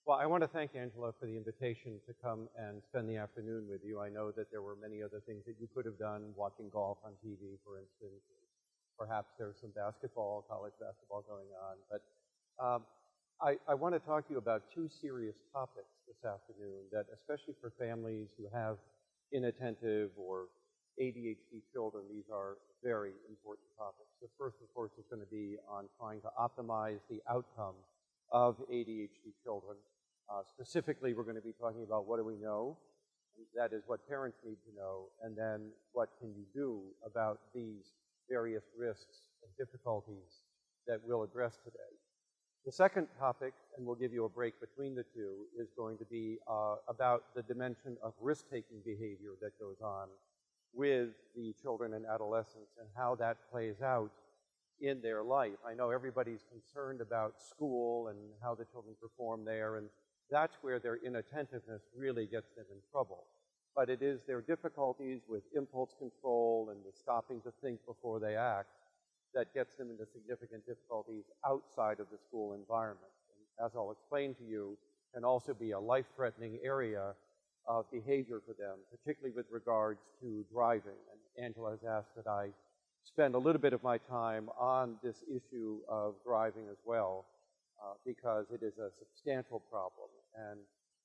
Well, I want to thank Angela for the invitation to come and spend the afternoon with you. I know that there were many other things that you could have done, watching golf on TV, for instance. Perhaps there's some basketball, college basketball going on. But I want to talk to you about two serious topics this afternoon that, especially for families who have inattentive or ADHD children, these are very important topics. The first, of course, is going to be on trying to optimize the outcome of ADHD children. Specifically, we're going to be talking about what do we know, that is what parents need to know, and then what can you do about these various risks and difficulties that we'll address today. The second topic, and we'll give you a break between the two, is going to be about the dimension of risk-taking behavior that goes on with the children and adolescents and how that plays out in their life. I know everybody's concerned about school and how the children perform there, and that's where their inattentiveness really gets them in trouble. But it is their difficulties with impulse control and the stopping to think before they act that gets them into significant difficulties outside of the school environment. And as I'll explain to you, can also be a life-threatening area of behavior for them, particularly with regards to driving. And Angela has asked that I spend a little bit of my time on this issue of driving as well, because it is a substantial problem. And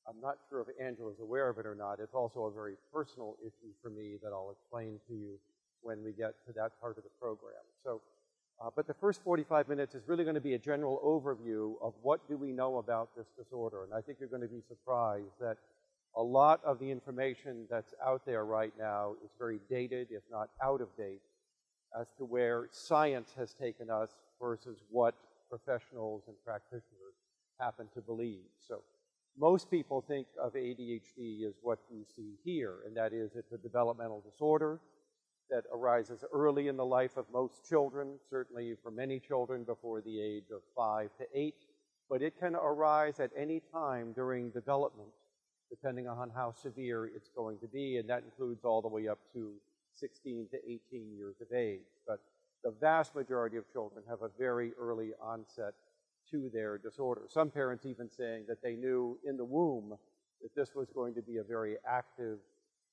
I'm not sure if Angela's aware of it or not. It's also a very personal issue for me that I'll explain to you when we get to that part of the program. So, but the first 45 minutes is really going to be a general overview of what do we know about this disorder. And I think you're going to be surprised that a lot of the information that's out there right now is very dated, if not out of date, as to where science has taken us versus what professionals and practitioners happen to believe. So most people think of ADHD as what you see here, and that is it's a developmental disorder that arises early in the life of most children, certainly for many children before the age of 5 to 8, but it can arise at any time during development, depending on how severe it's going to be, and that includes all the way up to 16 to 18 years of age. But the vast majority of children have a very early onset to their disorder. Some parents even saying that they knew in the womb that this was going to be a very active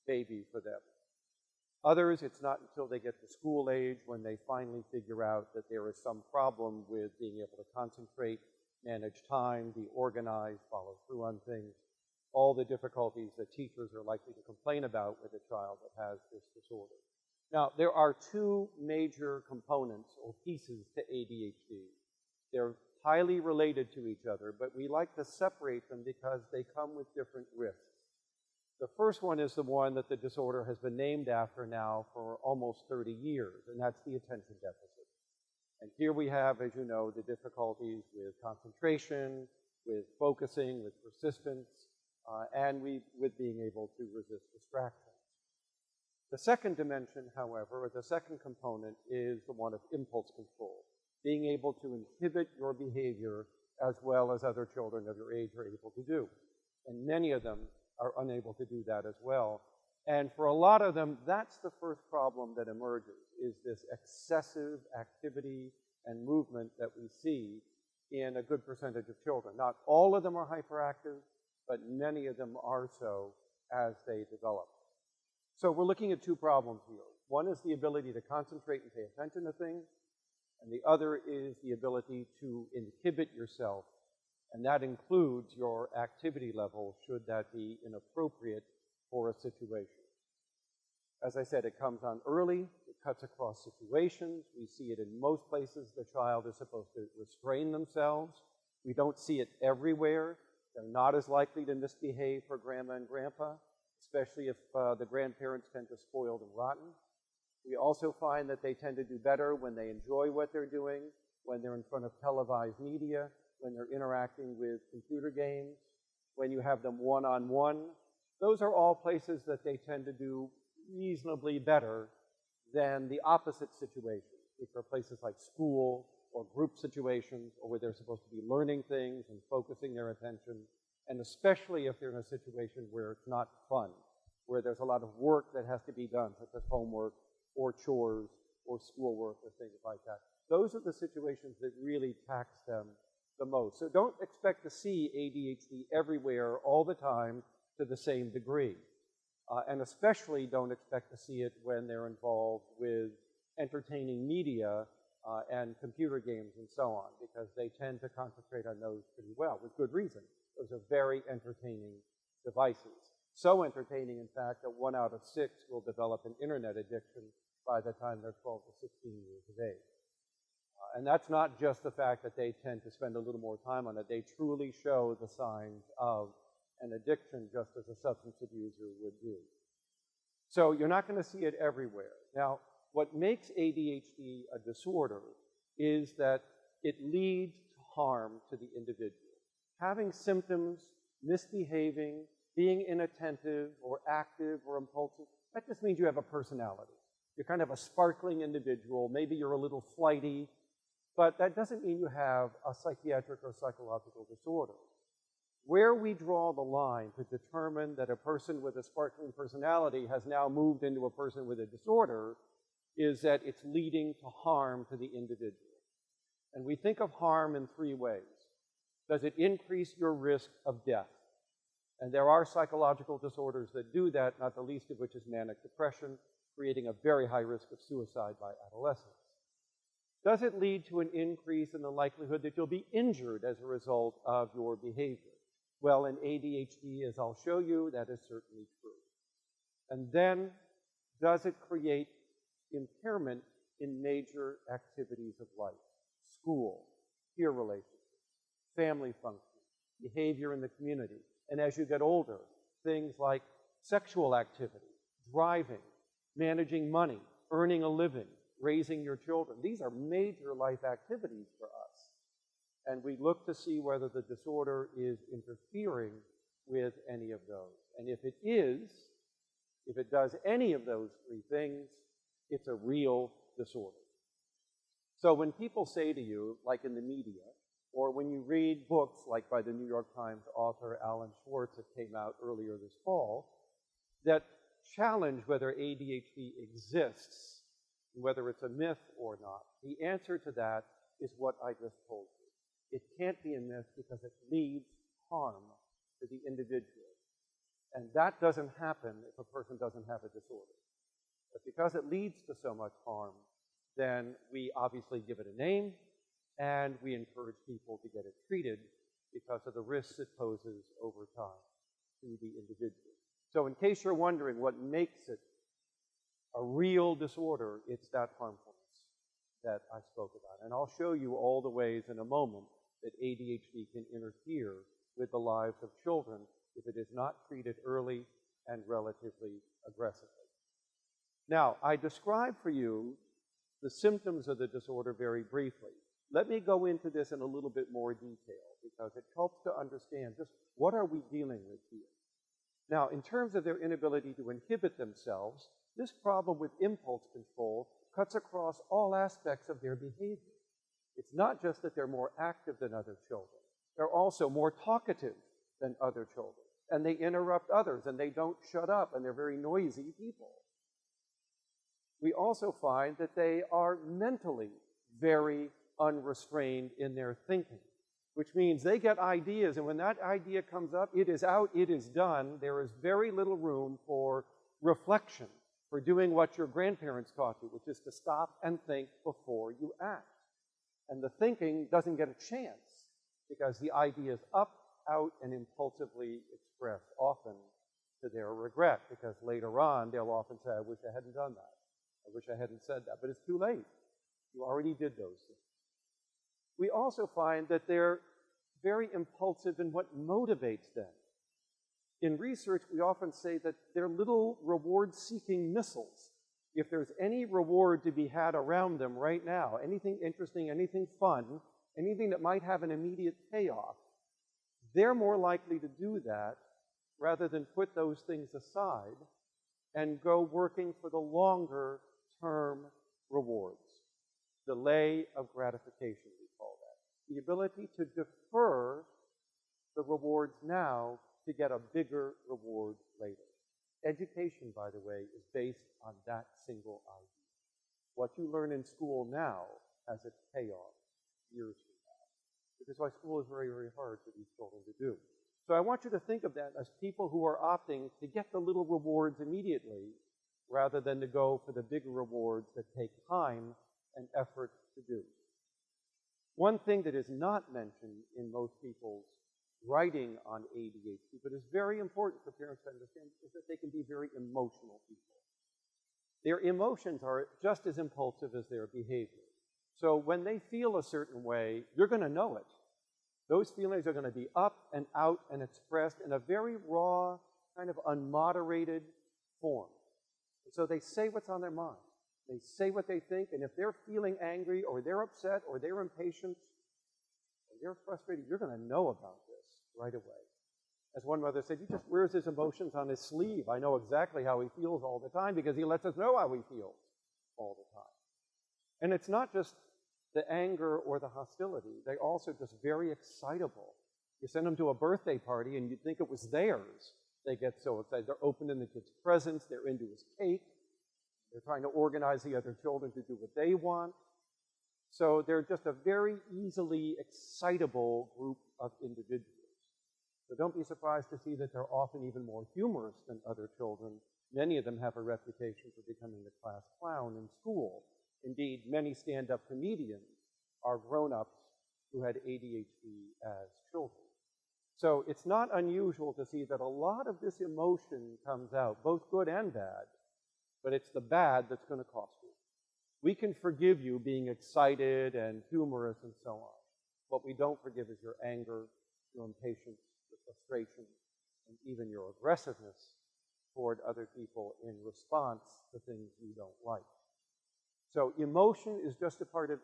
baby for them. Others, it's not until they get to school age when they finally figure out that there is some problem with being able to concentrate, manage time, be organized, follow through on things, all the difficulties that teachers are likely to complain about with a child that has this disorder. Now, there are two major components or pieces to ADHD. They're highly related to each other, but we like to separate them because they come with different risks. The first one is the one that the disorder has been named after now for almost 30 years, and that's the attention deficit. And here we have, as you know, the difficulties with concentration, with focusing, with persistence, and with being able to resist distractions. The second dimension, however, or the second component, is the one of impulse control, being able to inhibit your behavior as well as other children of your age are able to do. And many of them are unable to do that as well. And for a lot of them, that's the first problem that emerges, is this excessive activity and movement that we see in a good percentage of children. Not all of them are hyperactive, but many of them are so as they develop. So we're looking at two problems here. One is the ability to concentrate and pay attention to things, and the other is the ability to inhibit yourself, and that includes your activity level, should that be inappropriate for a situation. As I said, it comes on early, it cuts across situations. We see it in most places. The child is supposed to restrain themselves. We don't see it everywhere. They're not as likely to misbehave for grandma and grandpa, especially if the grandparents tend to spoiled and rotten. We also find that they tend to do better when they enjoy what they're doing, when they're in front of televised media, when they're interacting with computer games, when you have them one-on-one. Those are all places that they tend to do reasonably better than the opposite situations, which are places like school or group situations, or where they're supposed to be learning things and focusing their attention, and especially if they're in a situation where it's not fun, where there's a lot of work that has to be done, such as homework or chores or schoolwork or things like that. Those are the situations that really tax them the most. So don't expect to see ADHD everywhere all the time to the same degree. And especially don't expect to see it when they're involved with entertaining media and computer games and so on, because they tend to concentrate on those pretty well, with good reason. Those are very entertaining devices. So entertaining, in fact, that 1 out of 6 will develop an internet addiction by the time they're 12 to 16 years of age. And that's not just the fact that they tend to spend a little more time on it. They truly show the signs of an addiction, just as a substance abuser would do. So you're not going to see it everywhere. Now, what makes ADHD a disorder is that it leads to harm to the individual. Having symptoms, misbehaving, being inattentive or active or impulsive, that just means you have a personality. You're kind of a sparkling individual. Maybe you're a little flighty, but that doesn't mean you have a psychiatric or psychological disorder. Where we draw the line to determine that a person with a sparkling personality has now moved into a person with a disorder is that it's leading to harm to the individual. And we think of harm in 3 ways. Does it increase your risk of death? And there are psychological disorders that do that, not the least of which is manic depression, creating a very high risk of suicide by adolescents. Does it lead to an increase in the likelihood that you'll be injured as a result of your behavior? Well, in ADHD, as I'll show you, that is certainly true. And then, does it create impairment in major activities of life? School, peer relationships, family function, behavior in the community. And as you get older, things like sexual activity, driving, managing money, earning a living, raising your children. These are major life activities for us. And we look to see whether the disorder is interfering with any of those. And if it is, if it does any of those 3 things, it's a real disorder. So when people say to you, like in the media, or when you read books like by the New York Times author Alan Schwartz that came out earlier this fall, that challenge whether ADHD exists, whether it's a myth or not, the answer to that is what I just told you. It can't be a myth because it leads harm to the individual. And that doesn't happen if a person doesn't have a disorder. But because it leads to so much harm, then we obviously give it a name, and we encourage people to get it treated because of the risks it poses over time to the individual. So in case you're wondering what makes it a real disorder, it's that harmfulness that I spoke about. And I'll show you all the ways in a moment that ADHD can interfere with the lives of children if it is not treated early and relatively aggressively. Now, I described for you the symptoms of the disorder very briefly. Let me go into this in a little bit more detail because it helps to understand just what are we dealing with here. Now, in terms of their inability to inhibit themselves, this problem with impulse control cuts across all aspects of their behavior. It's not just that they're more active than other children. They're also more talkative than other children. And they interrupt others, and they don't shut up, and they're very noisy people. We also find that they are mentally very unrestrained in their thinking, which means they get ideas, and when that idea comes up, it is out, it is done. There is very little room for reflection, for doing what your grandparents taught you, which is to stop and think before you act. And the thinking doesn't get a chance because the idea is up, out, and impulsively expressed, often to their regret, because later on they'll often say, I wish I hadn't done that. I wish I hadn't said that. But it's too late. You already did those things. We also find that they're very impulsive in what motivates them. In research, we often say that they're little reward-seeking missiles. If there's any reward to be had around them right now, anything interesting, anything fun, anything that might have an immediate payoff, they're more likely to do that rather than put those things aside and go working for the longer-term rewards. Delay of gratification, we call that. The ability to defer the rewards now to get a bigger reward later. Education, by the way, is based on that single idea. What you learn in school now has its payoff years from now. which is why school is very, very hard for these children to do. So I want you to think of that as people who are opting to get the little rewards immediately rather than to go for the bigger rewards that take time and effort to do. One thing that is not mentioned in most people's writing on ADHD, but is very important for parents to understand, is that they can be very emotional people. Their emotions are just as impulsive as their behavior. So when they feel a certain way, you're going to know it. Those feelings are going to be up and out and expressed in a very raw, kind of unmoderated form. And so they say what's on their mind. They say what they think, and if they're feeling angry or they're upset or they're impatient or they're frustrated, you're going to know about this right away. As one mother said, he just wears his emotions on his sleeve. I know exactly how he feels all the time because he lets us know how he feels all the time. And it's not just the anger or the hostility. They're also just very excitable. You send them to a birthday party and you think it was theirs. They get so excited. They're opening the kid's presents. They're into his cake. They're trying to organize the other children to do what they want. So they're just a very easily excitable group of individuals. So don't be surprised to see that they're often even more humorous than other children. Many of them have a reputation for becoming the class clown in school. Indeed, many stand-up comedians are grown-ups who had ADHD as children. So it's not unusual to see that a lot of this emotion comes out, both good and bad, but it's the bad that's going to cost you. We can forgive you being excited and humorous and so on. What we don't forgive is your anger, your impatience, your frustration, and even your aggressiveness toward other people in response to things you don't like. So emotion is just a part of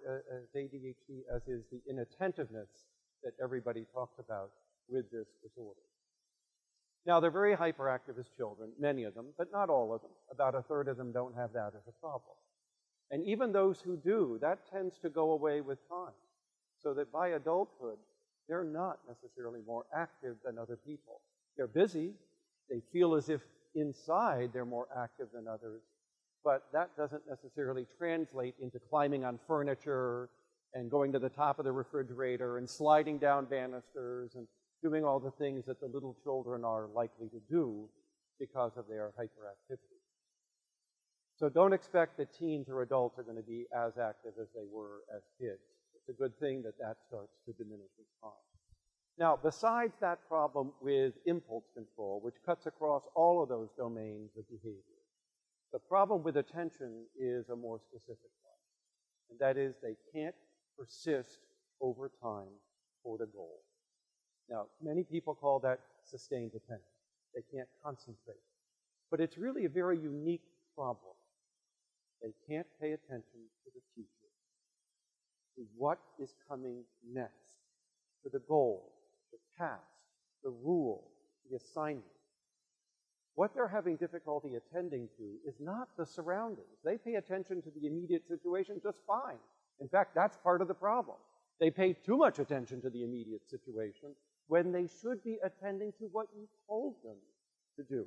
ADHD, as is the inattentiveness that everybody talks about with this disorder. Now, they're very hyperactive as children, many of them, but not all of them. About a third of them don't have that as a problem. And even those who do, that tends to go away with time. So that by adulthood, they're not necessarily more active than other people. They're busy. They feel as if inside they're more active than others. But that doesn't necessarily translate into climbing on furniture and going to the top of the refrigerator and sliding down banisters and doing all the things that the little children are likely to do because of their hyperactivity. So don't expect that teens or adults are going to be as active as they were as kids. It's a good thing that that starts to diminish with time. Now, besides that problem with impulse control, which cuts across all of those domains of behavior, the problem with attention is a more specific one, and that is they can't persist over time toward a goal. Now, many people call that sustained attention. They can't concentrate. But it's really a very unique problem. They can't pay attention to the future, to what is coming next, to the goal, the task, the rule, the assignment. What they're having difficulty attending to is not the surroundings. They pay attention to the immediate situation just fine. In fact, that's part of the problem. They pay too much attention to the immediate situation when they should be attending to what you told them to do.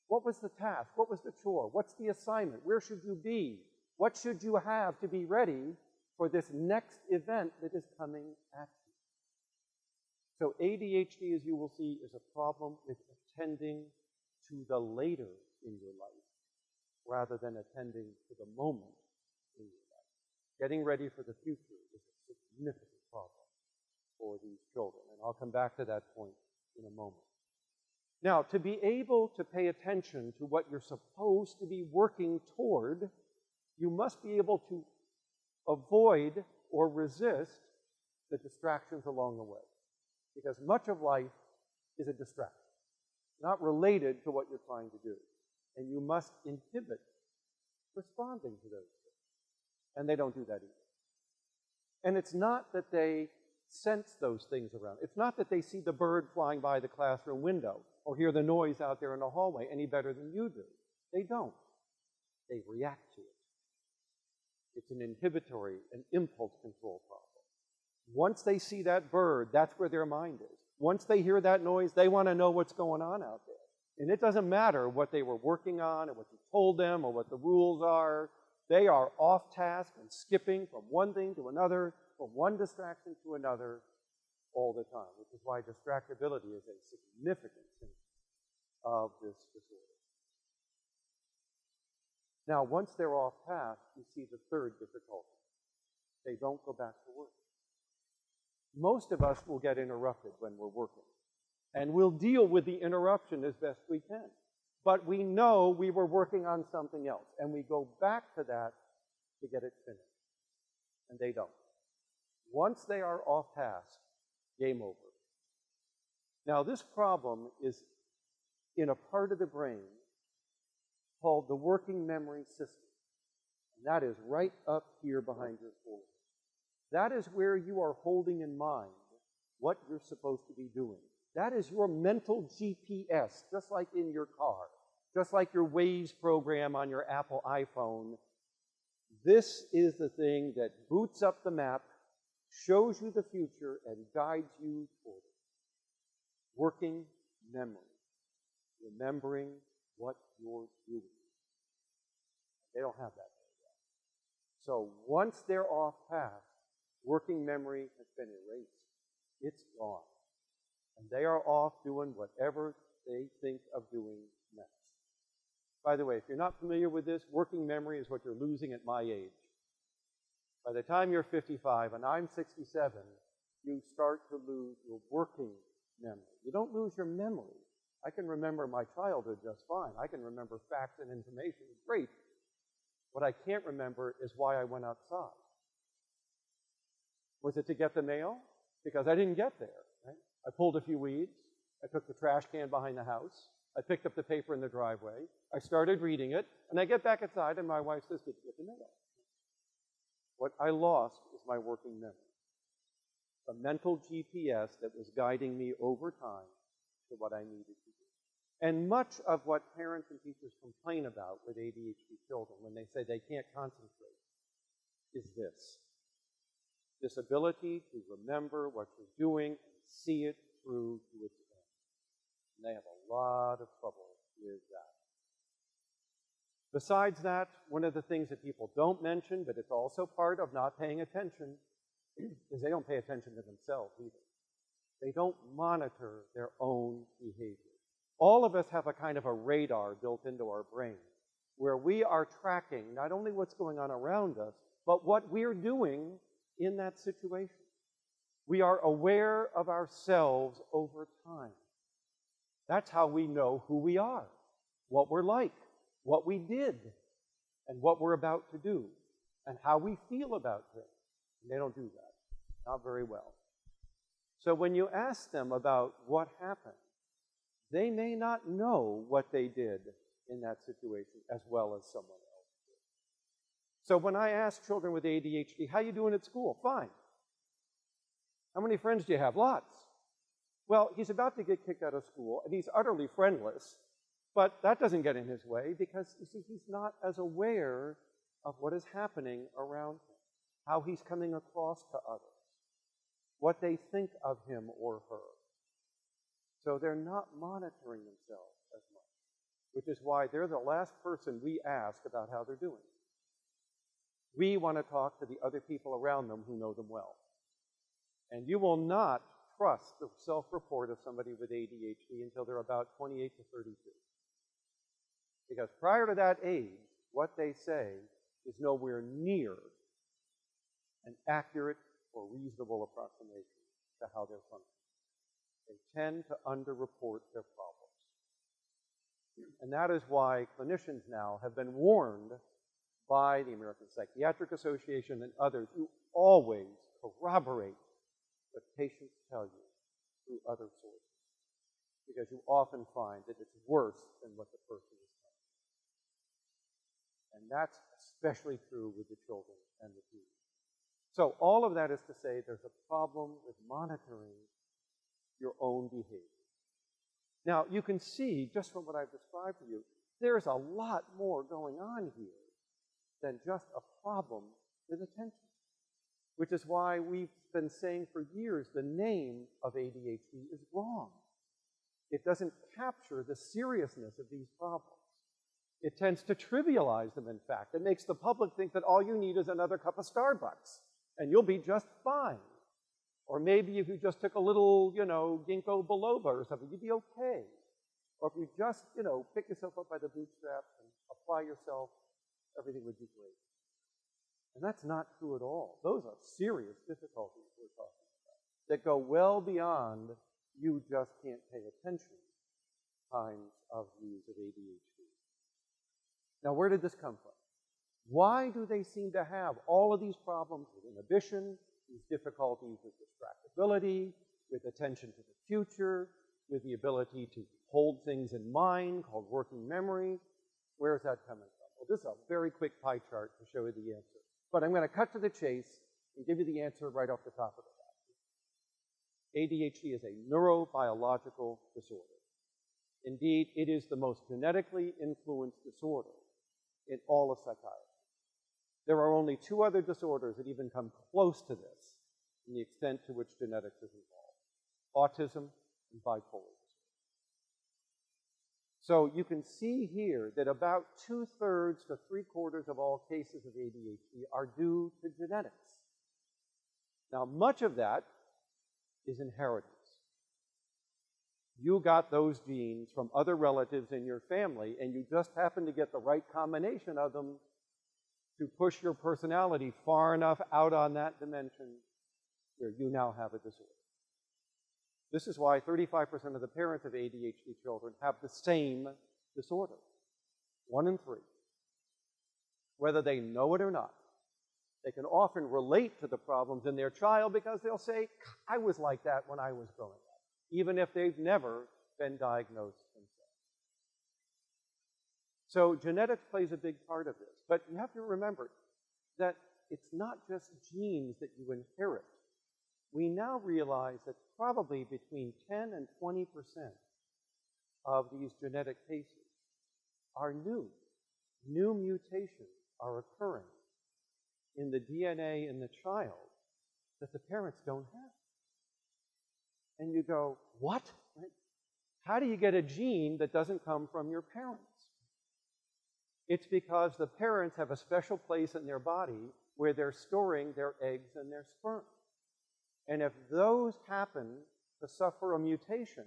What was the task? What was the chore? What's the assignment? Where should you be? What should you have to be ready for this next event that is coming at you? So ADHD, as you will see, is a problem with attending to the later in your life rather than attending to the moment in your life. Getting ready for the future is a significant problem for these children, and I'll come back to that point in a moment. Now, to be able to pay attention to what you're supposed to be working toward, you must be able to avoid or resist the distractions along the way, because much of life is a distraction, not related to what you're trying to do. And you must inhibit responding to those things. And they don't do that either. And it's not that they sense those things around. It's not that they see the bird flying by the classroom window or hear the noise out there in the hallway any better than you do. They don't. They react to it. It's an inhibitory, an impulse control problem. Once they see that bird, that's where their mind is. Once they hear that noise, they want to know what's going on out there. And it doesn't matter what they were working on or what you told them or what the rules are. They are off task and skipping from one thing to another, from one distraction to another, all the time, which is why distractibility is a significant symptom of this disorder. Now, once they're off task, you see the third difficulty. They don't go back to work. Most of us will get interrupted when we're working, and we'll deal with the interruption as best we can. But we know we were working on something else, and we go back to that to get it finished. And they don't. Once they are off task, game over. Now, this problem is in a part of the brain called the working memory system. And that is right up here behind your forehead. That is where you are holding in mind what you're supposed to be doing. That is your mental GPS, just like in your car, just like your Waze program on your Apple iPhone. This is the thing that boots up the map, shows you the future, and guides you toward it. Working memory. Remembering what you're doing. They don't have that very well. So once they're off task, working memory has been erased. It's gone. And they are off doing whatever they think of doing next. By the way, if you're not familiar with this, working memory is what you're losing at my age. By the time you're 55 and I'm 67, you start to lose your working memory. You don't lose your memory. I can remember my childhood just fine. I can remember facts and information. Great. What I can't remember is why I went outside. Was it to get the mail? Because I didn't get there. Right? I pulled a few weeds. I took the trash can behind the house. I picked up the paper in the driveway. I started reading it. And I get back inside, and my wife says, "Did you get the mail?" What I lost is my working memory. A mental GPS that was guiding me over time to what I needed to do. And much of what parents and teachers complain about with ADHD children when they say they can't concentrate is this ability to remember what you're doing and see it through to its end. And they have a lot of trouble with that. Besides that, one of the things that people don't mention, but it's also part of not paying attention, is they don't pay attention to themselves either. They don't monitor their own behavior. All of us have a kind of a radar built into our brain where we are tracking not only what's going on around us, but what we're doing in that situation. We are aware of ourselves over time. That's how we know who we are, what we're like, what we did, and what we're about to do, and how we feel about things. And they don't do that, not very well. So when you ask them about what happened, they may not know what they did in that situation as well as someone else did. So when I ask children with ADHD, how you doing at school? Fine. How many friends do you have? Lots. Well, he's about to get kicked out of school, and he's utterly friendless, but that doesn't get in his way because, you see, he's not as aware of what is happening around him, how he's coming across to others, what they think of him or her. So they're not monitoring themselves as much, which is why they're the last person we ask about how they're doing. We want to talk to the other people around them who know them well. And you will not trust the self-report of somebody with ADHD until they're about 28 to 32. Because prior to that age, what they say is nowhere near an accurate or reasonable approximation to how they're functioning. They tend to underreport their problems. And that is why clinicians now have been warned by the American Psychiatric Association and others who always corroborate what patients tell you through other sources. Because you often find that it's worse than what the person is telling you. And that's especially true with the children and the teens. So all of that is to say there's a problem with monitoring your own behavior. Now, you can see, just from what I've described to you, there's a lot more going on here than just a problem with attention, which is why we've been saying for years the name of ADHD is wrong. It doesn't capture the seriousness of these problems. It tends to trivialize them, in fact. It makes the public think that all you need is another cup of Starbucks, and you'll be just fine. Or maybe if you just took a little, ginkgo biloba or something, you'd be okay. Or if you just, pick yourself up by the bootstraps and apply yourself, everything would be great. And that's not true at all. Those are serious difficulties we're talking about that go well beyond you just can't pay attention kinds of views of ADHD. Now, where did this come from? Why do they seem to have all of these problems with inhibition, these difficulties with distractibility, with attention to the future, with the ability to hold things in mind called working memory? Where is that coming from? Well, this is a very quick pie chart to show you the answer. But I'm going to cut to the chase and give you the answer right off the top of the bat. ADHD is a neurobiological disorder. Indeed, it is the most genetically influenced disorder in all of psychiatry. There are only two other disorders that even come close to this in the extent to which genetics is involved: autism and bipolar disorder. So you can see here that about 2/3 to 3/4 of all cases of ADHD are due to genetics. Now, much of that is inheritance. You got those genes from other relatives in your family, and you just happen to get the right combination of them to push your personality far enough out on that dimension where you now have a disorder. This is why 35% of the parents of ADHD children have the same disorder, 1 in 3. Whether they know it or not, they can often relate to the problems in their child because they'll say, I was like that when I was growing up, even if they've never been diagnosed themselves. So genetics plays a big part of this. But you have to remember that it's not just genes that you inherit. We now realize that probably between 10 and 20% of these genetic cases are new. New mutations are occurring in the DNA in the child that the parents don't have. And you go, what? Right? How do you get a gene that doesn't come from your parents? It's because the parents have a special place in their body where they're storing their eggs and their sperm. And if those happen to suffer a mutation,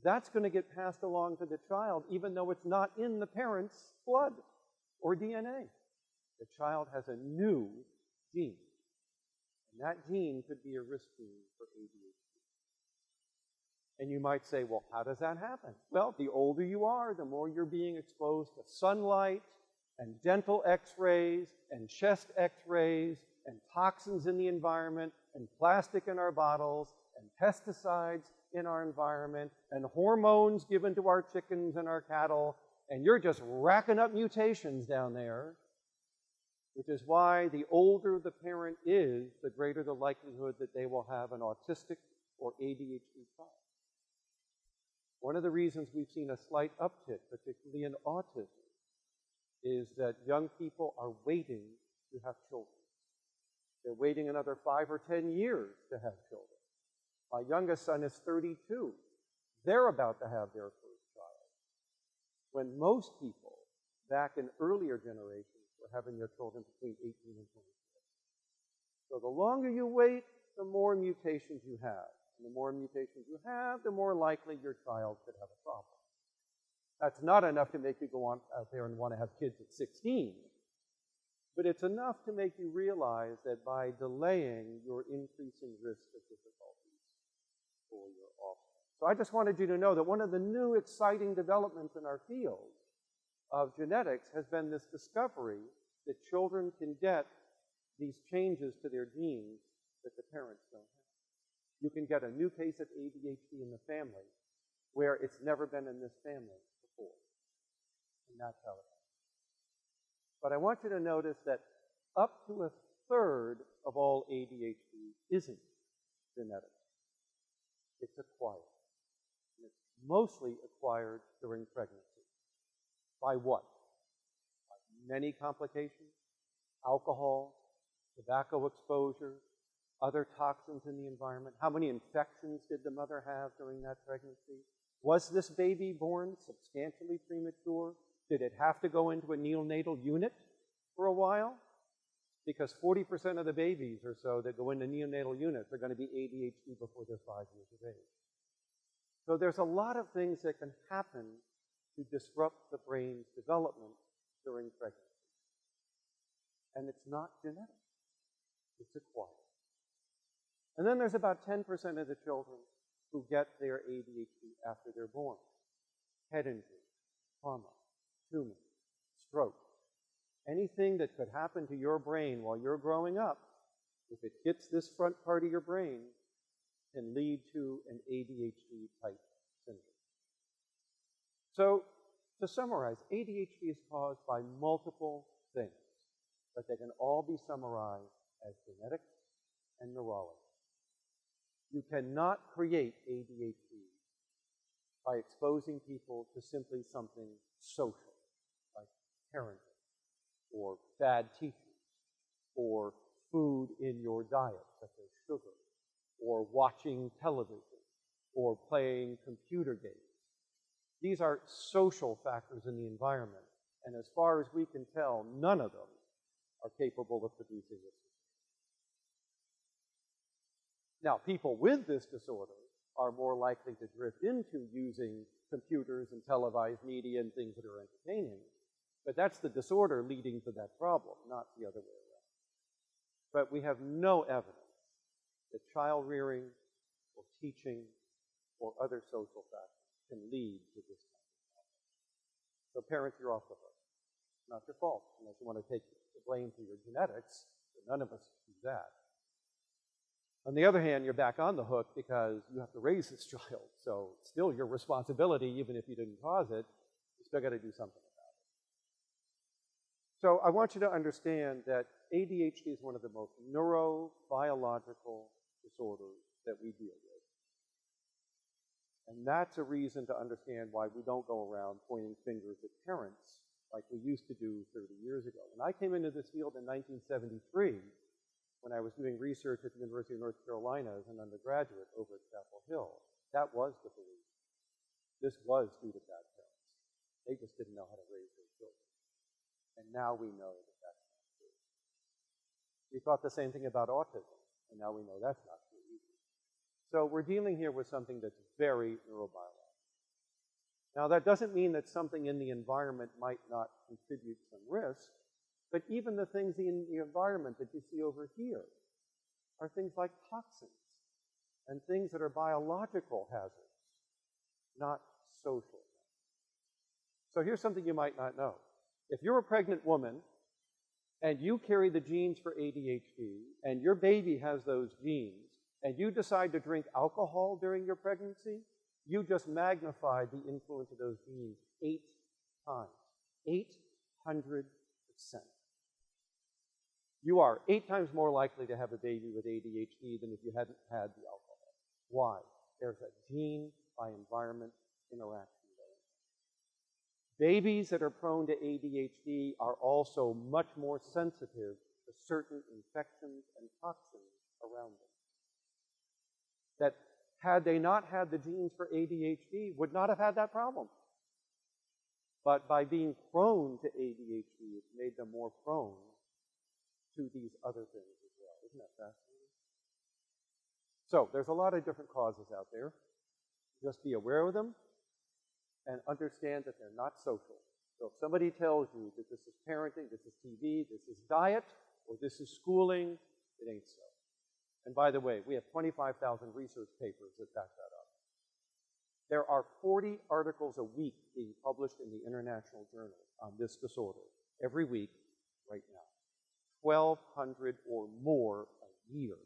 that's going to get passed along to the child, even though it's not in the parent's blood or DNA. The child has a new gene. And that gene could be a risk gene for ADHD. And you might say, well, how does that happen? Well, the older you are, the more you're being exposed to sunlight and dental x-rays and chest x-rays and toxins in the environment and plastic in our bottles and pesticides in our environment and hormones given to our chickens and our cattle, and you're just racking up mutations down there, which is why the older the parent is, the greater the likelihood that they will have an autistic or ADHD child. One of the reasons we've seen a slight uptick, particularly in autism, is that young people are waiting to have children. They're waiting another 5 or 10 years to have children. My youngest son is 32. They're about to have their first child. When most people, back in earlier generations, were having their children between 18 and 24. So the longer you wait, the more mutations you have. And the more mutations you have, the more likely your child could have a problem. That's not enough to make you go on out there and want to have kids at 16. But it's enough to make you realize that by delaying, you're increasing risk of difficulties for your offspring. So I just wanted you to know that one of the new exciting developments in our field of genetics has been this discovery that children can get these changes to their genes that the parents don't have. You can get a new case of ADHD in the family where it's never been in this family before. And that's how it happens. But I want you to notice that up to 1/3 of all ADHD isn't genetic. It's acquired. And it's mostly acquired during pregnancy. By what? By many complications, alcohol, tobacco exposure, other toxins in the environment. How many infections did the mother have during that pregnancy? Was this baby born substantially premature? Did it have to go into a neonatal unit for a while? because 40% of the babies or so that go into neonatal units are going to be ADHD before they're 5 years of age. So there's a lot of things that can happen to disrupt the brain's development during pregnancy. And it's not genetic. It's acquired. And then there's about 10% of the children who get their ADHD after they're born. Head injury, trauma, tumor, stroke. Anything that could happen to your brain while you're growing up, if it hits this front part of your brain, can lead to an ADHD-type syndrome. So, to summarize, ADHD is caused by multiple things, but they can all be summarized as genetic and neurology. You cannot create ADHD by exposing people to simply something social, like parenting, or bad teachers, or food in your diet, such as sugar, or watching television, or playing computer games. These are social factors in the environment, and as far as we can tell, none of them are capable of producing this. Now, people with this disorder are more likely to drift into using computers and televised media and things that are entertaining, but that's the disorder leading to that problem, not the other way around. But we have no evidence that child rearing or teaching or other social factors can lead to this kind of problem. So parents, you're off the hook. It's not your fault, unless you want to take the blame for your genetics, but none of us do that. On the other hand, you're back on the hook because you have to raise this child, so it's still your responsibility, even if you didn't cause it. You still got to do something about it. So I want you to understand that ADHD is one of the most neurobiological disorders that we deal with. And that's a reason to understand why we don't go around pointing fingers at parents like we used to do 30 years ago. When I came into this field in 1973, when I was doing research at the University of North Carolina as an undergraduate over at Chapel Hill, that was the belief. This was due to bad parents. They just didn't know how to raise their children. And now we know that that's not true. We thought the same thing about autism, and now we know that's not true either. So we're dealing here with something that's very neurobiological. Now, that doesn't mean that something in the environment might not contribute some risk, but even the things in the environment that you see over here are things like toxins and things that are biological hazards, not social hazards. So here's something you might not know. If you're a pregnant woman and you carry the genes for ADHD and your baby has those genes and you decide to drink alcohol during your pregnancy, you just magnified the influence of those genes 8 times. 800%. You are 8 times more likely to have a baby with ADHD than if you hadn't had the alcohol. Why? There's a gene by environment interaction going on. Babies that are prone to ADHD are also much more sensitive to certain infections and toxins around them. That had they not had the genes for ADHD, would not have had that problem. But by being prone to ADHD, it's made them more prone to these other things as well. Isn't that fascinating? So there's a lot of different causes out there. Just be aware of them and understand that they're not social. So if somebody tells you that this is parenting, this is TV, this is diet, or this is schooling, it ain't so. And by the way, we have 25,000 research papers that back that up. There are 40 articles a week being published in the international journals on this disorder every week right now. 1,200 or more a year.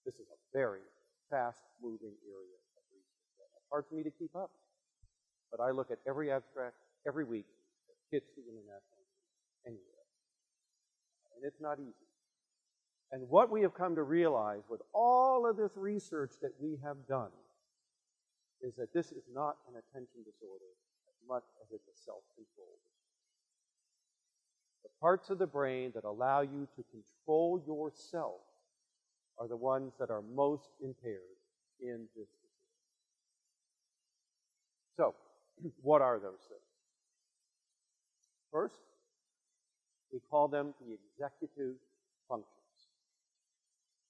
This is a very fast-moving area of research. It's hard for me to keep up. But I look at every abstract every week that hits the international journals anywhere. And it's not easy. And what we have come to realize with all of this research that we have done is that this is not an attention disorder as much as it's a self-control disorder. The parts of the brain that allow you to control yourself are the ones that are most impaired in this disorder. So, what are those things? First, we call them the executive functions.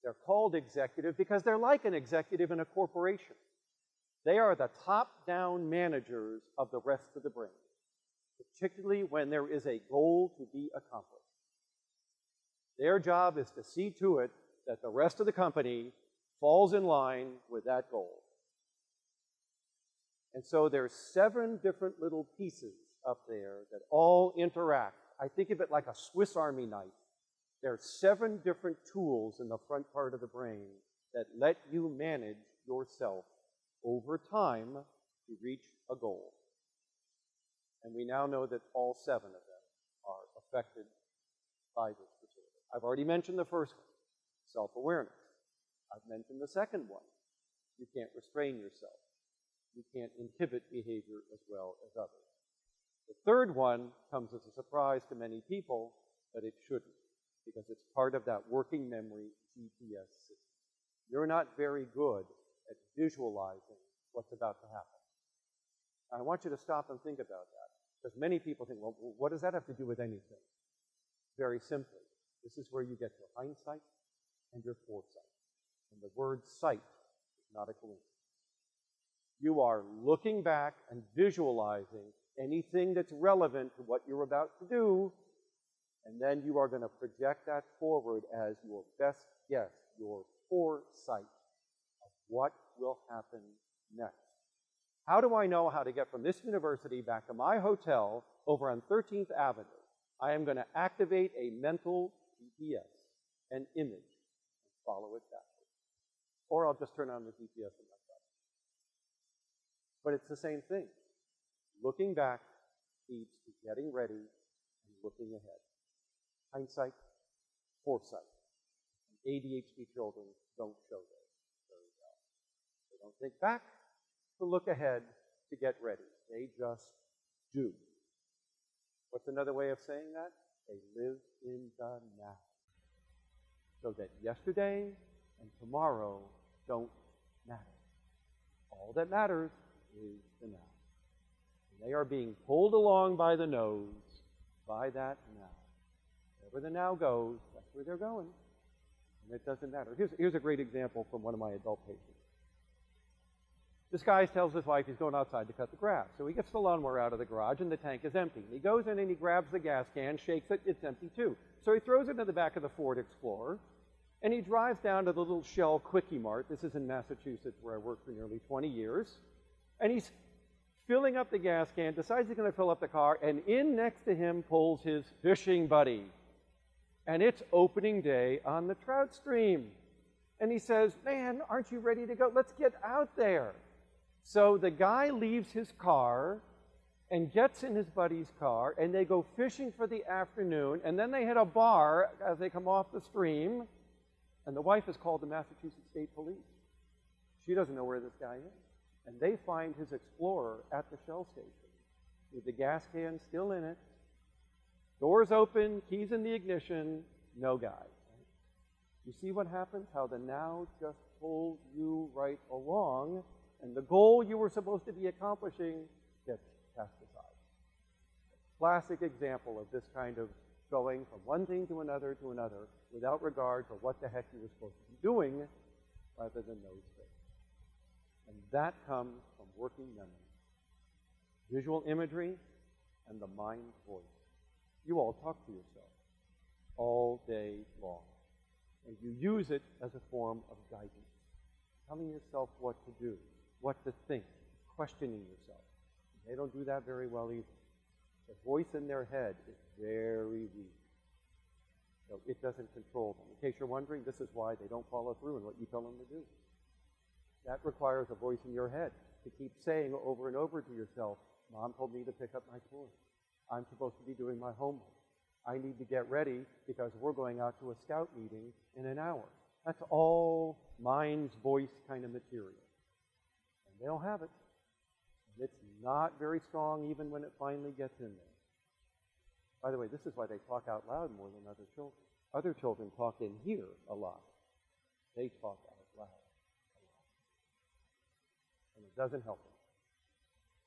They're called executive because they're like an executive in a corporation. They are the top-down managers of the rest of the brain, particularly when there is a goal to be accomplished. Their job is to see to it that the rest of the company falls in line with that goal. And so there's 7 different little pieces up there that all interact. I think of it like a Swiss Army knife. There are 7 different tools in the front part of the brain that let you manage yourself over time to reach a goal. And we now know that all 7 of them are affected by this disorder. I've already mentioned the first one, self-awareness. I've mentioned the second one. You can't restrain yourself. You can't inhibit behavior as well as others. The third one comes as a surprise to many people, but it shouldn't, because it's part of that working memory GPS system. You're not very good at visualizing what's about to happen. I want you to stop and think about that, because many people think, well, what does that have to do with anything? Very simply, this is where you get your hindsight and your foresight. And the word sight is not a coincidence. You are looking back and visualizing anything that's relevant to what you're about to do, and then you are going to project that forward as your best guess, your foresight of what will happen next. How do I know how to get from this university back to my hotel over on 13th Avenue? I am going to activate a mental GPS, an image, and follow it backwards. Or I'll just turn on the GPS in my car. But it's the same thing. Looking back leads to getting ready and looking ahead. Hindsight, foresight. And ADHD children don't show those very well. They don't think back to look ahead to get ready. They just do. What's another way of saying that? They live in the now. So that yesterday and tomorrow don't matter. All that matters is the now. And they are being pulled along by the nose by that now. Wherever the now goes, that's where they're going. And it doesn't matter. Here's a great example from one of my adult patients. This guy tells his wife he's going outside to cut the grass. So he gets the lawnmower out of the garage and the tank is empty. And he goes in and he grabs the gas can, shakes it, it's empty too. So he throws it in the back of the Ford Explorer and he drives down to the little Shell Quickie Mart. This is in Massachusetts where I worked for nearly 20 years. And he's filling up the gas can, decides he's going to fill up the car, and in next to him pulls his fishing buddy. And it's opening day on the trout stream. And he says, man, aren't you ready to go? Let's get out there. So the guy leaves his car and gets in his buddy's car, and they go fishing for the afternoon, and then they hit a bar as they come off the stream, and the wife has called the Massachusetts State Police. She doesn't know where this guy is. And they find his Explorer at the Shell station with the gas can still in it. Doors open, keys in the ignition, no guy. Right? You see what happens? How the now just pulls you right along, and the goal you were supposed to be accomplishing gets cast aside. Classic example of this kind of going from one thing to another without regard for what the heck you were supposed to be doing rather than those things. And that comes from working memory, visual imagery, and the mind's voice. You all talk to yourself all day long, and you use it as a form of guidance, telling yourself what to do, what to think, questioning yourself. They don't do that very well either. The voice in their head is very weak, so it doesn't control them. In case you're wondering, this is why they don't follow through in what you tell them to do. That requires a voice in your head to keep saying over and over to yourself, Mom told me to pick up my toys. I'm supposed to be doing my homework. I need to get ready because we're going out to a scout meeting in an hour. That's all mind's voice kind of material. And they don't have it. And it's not very strong even when it finally gets in there. By the way, this is why they talk out loud more than other children. Other children talk in here a lot. They talk out loud. And it doesn't help them.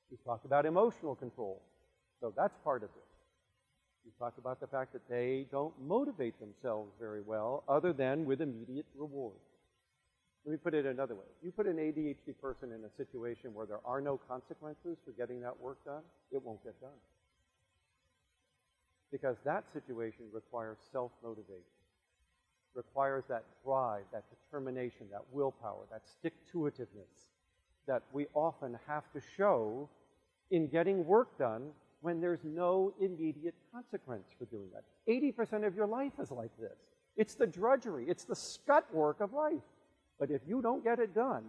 We talked about emotional control, so that's part of this. You talk about the fact that they don't motivate themselves very well other than with immediate reward. Let me put it another way. If you put an ADHD person in a situation where there are no consequences for getting that work done, it won't get done. Because that situation requires self-motivation, requires that drive, that determination, that willpower, that stick-to-itiveness that we often have to show in getting work done when there's no immediate consequence for doing that. 80% of your life is like this. It's the drudgery. It's the scut work of life. But if you don't get it done,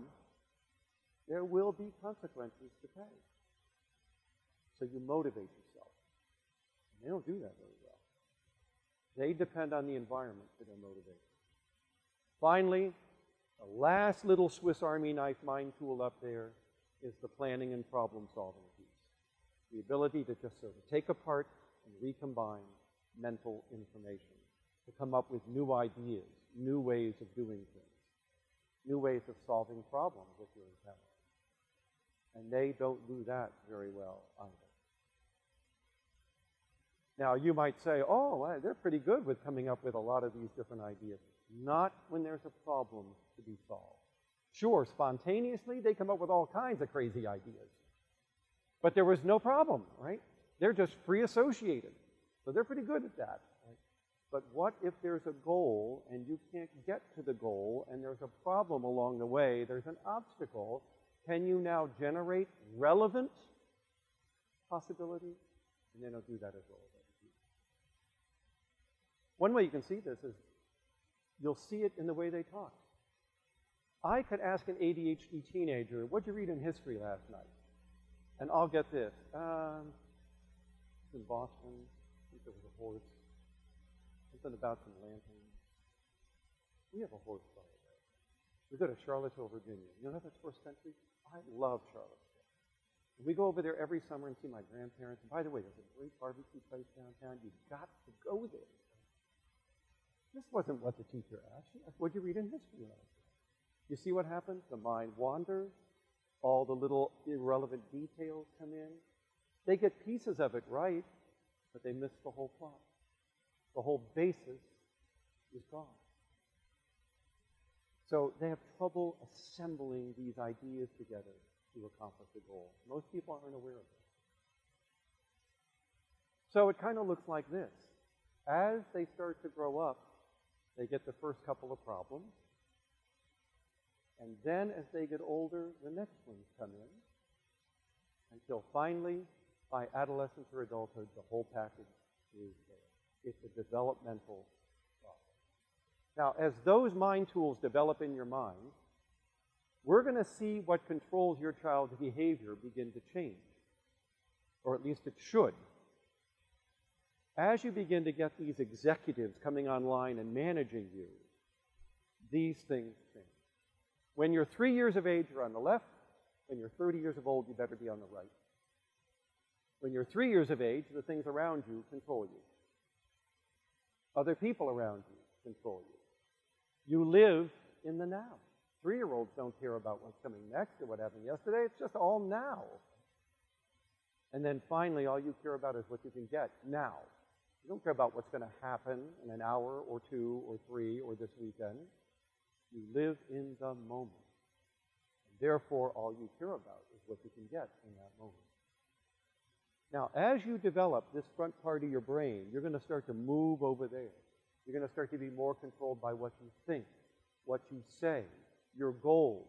there will be consequences to pay. So you motivate yourself. And they don't do that very well. They depend on the environment for their motivation. Finally, the last little Swiss Army knife mind tool up there is the planning and problem-solving piece. The ability to just sort of take apart and recombine mental information, to come up with new ideas, new ways of doing things, new ways of solving problems that you're encountering. And they don't do that very well either. Now, you might say, oh, well, they're pretty good with coming up with a lot of these different ideas. Not when there's a problem to be solved. Sure, spontaneously, they come up with all kinds of crazy ideas. But there was no problem, right? They're just free associated. So they're pretty good at that. Right? But what if there's a goal and you can't get to the goal and there's a problem along the way, there's an obstacle? Can you now generate relevant possibilities? And they don't do that as well as other people. One way you can see this is you'll see it in the way they talk. I could ask an ADHD teenager, what'd you read in history last night? And I'll get this. In Boston, I think there was a horse. Something about some lanterns. We have a horse, by the way. We go to Charlottesville, Virginia. You know that's horse country? I love Charlottesville. And we go over there every summer and see my grandparents. And by the way, there's a great barbecue place downtown. You've got to go there. This wasn't what the teacher asked. She asked, what'd you read in history last night? You see what happens? The mind wanders. All the little irrelevant details come in. They get pieces of it right, but they miss the whole plot. The whole basis is gone. So they have trouble assembling these ideas together to accomplish a goal. Most people aren't aware of it. So it kind of looks like this. As they start to grow up, they get the first couple of problems. And then as they get older, the next ones come in. Until finally, by adolescence or adulthood, the whole package is there. It's a developmental process. Now, as those mind tools develop in your mind, we're going to see what controls your child's behavior begin to change. Or at least it should. As you begin to get these executives coming online and managing you, these things change. When you're 3 years of age, you're on the left. When you're 30 years of old, you better be on the right. When you're 3 years of age, the things around you control you. Other people around you control you. You live in the now. 3-year-olds don't care about what's coming next or what happened yesterday. It's just all now. And then finally, all you care about is what you can get now. You don't care about what's going to happen in an hour or 2 or 3 or this weekend. You live in the moment. And therefore, all you care about is what you can get in that moment. Now, as you develop this front part of your brain, you're going to start to move over there. You're going to start to be more controlled by what you think, what you say, your goals,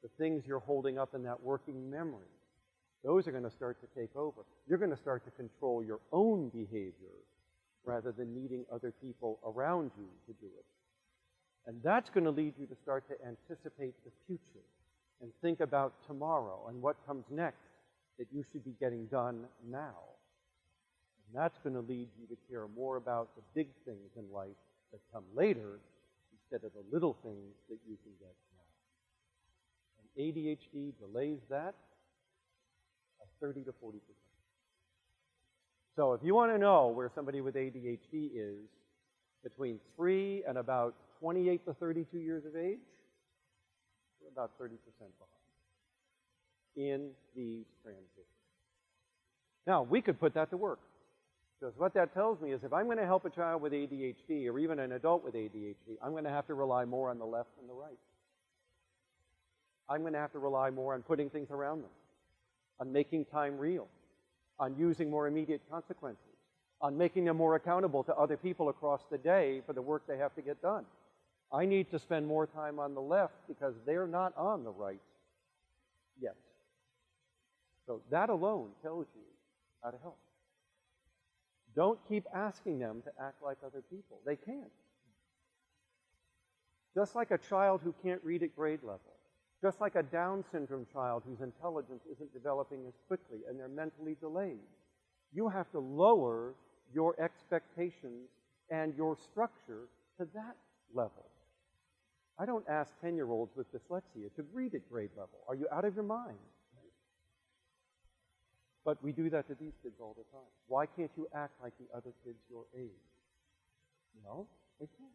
the things you're holding up in that working memory. Those are going to start to take over. You're going to start to control your own behavior rather than needing other people around you to do it. And that's going to lead you to start to anticipate the future and think about tomorrow and what comes next that you should be getting done now. And that's going to lead you to care more about the big things in life that come later instead of the little things that you can get now. And ADHD delays that by 30 to 40%. So if you want to know where somebody with ADHD is between 3 and about 28 to 32 years of age, we're about 30% behind in these transitions. Now, we could put that to work. Because what that tells me is if I'm going to help a child with ADHD or even an adult with ADHD, I'm going to have to rely more on the left than the right. I'm going to have to rely more on putting things around them, on making time real, on using more immediate consequences, on making them more accountable to other people across the day for the work they have to get done. I need to spend more time on the left because they're not on the right yet. So that alone tells you how to help. Don't keep asking them to act like other people. They can't. Just like a child who can't read at grade level, just like a Down syndrome child whose intelligence isn't developing as quickly and they're mentally delayed, you have to lower your expectations and your structure to that level. I don't ask 10-year-olds with dyslexia to read at grade level. Are you out of your mind? But we do that to these kids all the time. Why can't you act like the other kids your age? No, they can't.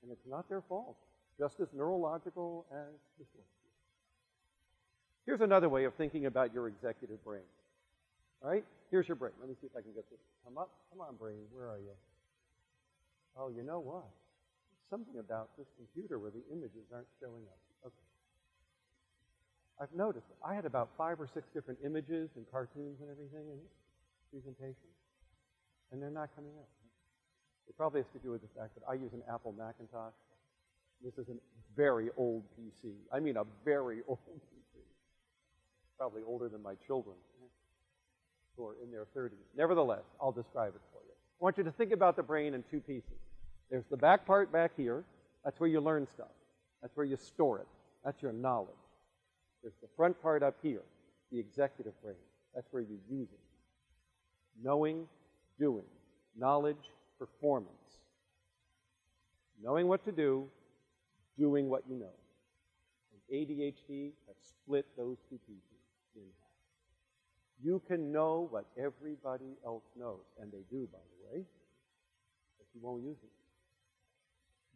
And it's not their fault. Just as neurological as dyslexia. Here's another way of thinking about your executive brain. All right? Here's your brain. Let me see if I can get this to come up. Come on, brain. Where are you? Oh, you know what? There's something about this computer where the images aren't showing up. Okay. I've noticed it. I had about 5 or 6 different images and cartoons and everything in this presentation, and they're not coming up. It probably has to do with the fact that I use an Apple Macintosh. This is a very old PC. I mean a very old PC. Probably older than my children, who are in their 30s. Nevertheless, I'll describe it for you. I want you to think about the brain in 2 pieces. There's the back part back here. That's where you learn stuff. That's where you store it. That's your knowledge. There's the front part up here, the executive brain. That's where you use it. Knowing, doing. Knowledge, performance. Knowing what to do, doing what you know. And ADHD has split those 2 pieces in half. You can know what everybody else knows, and they do, by the way, but you won't use it.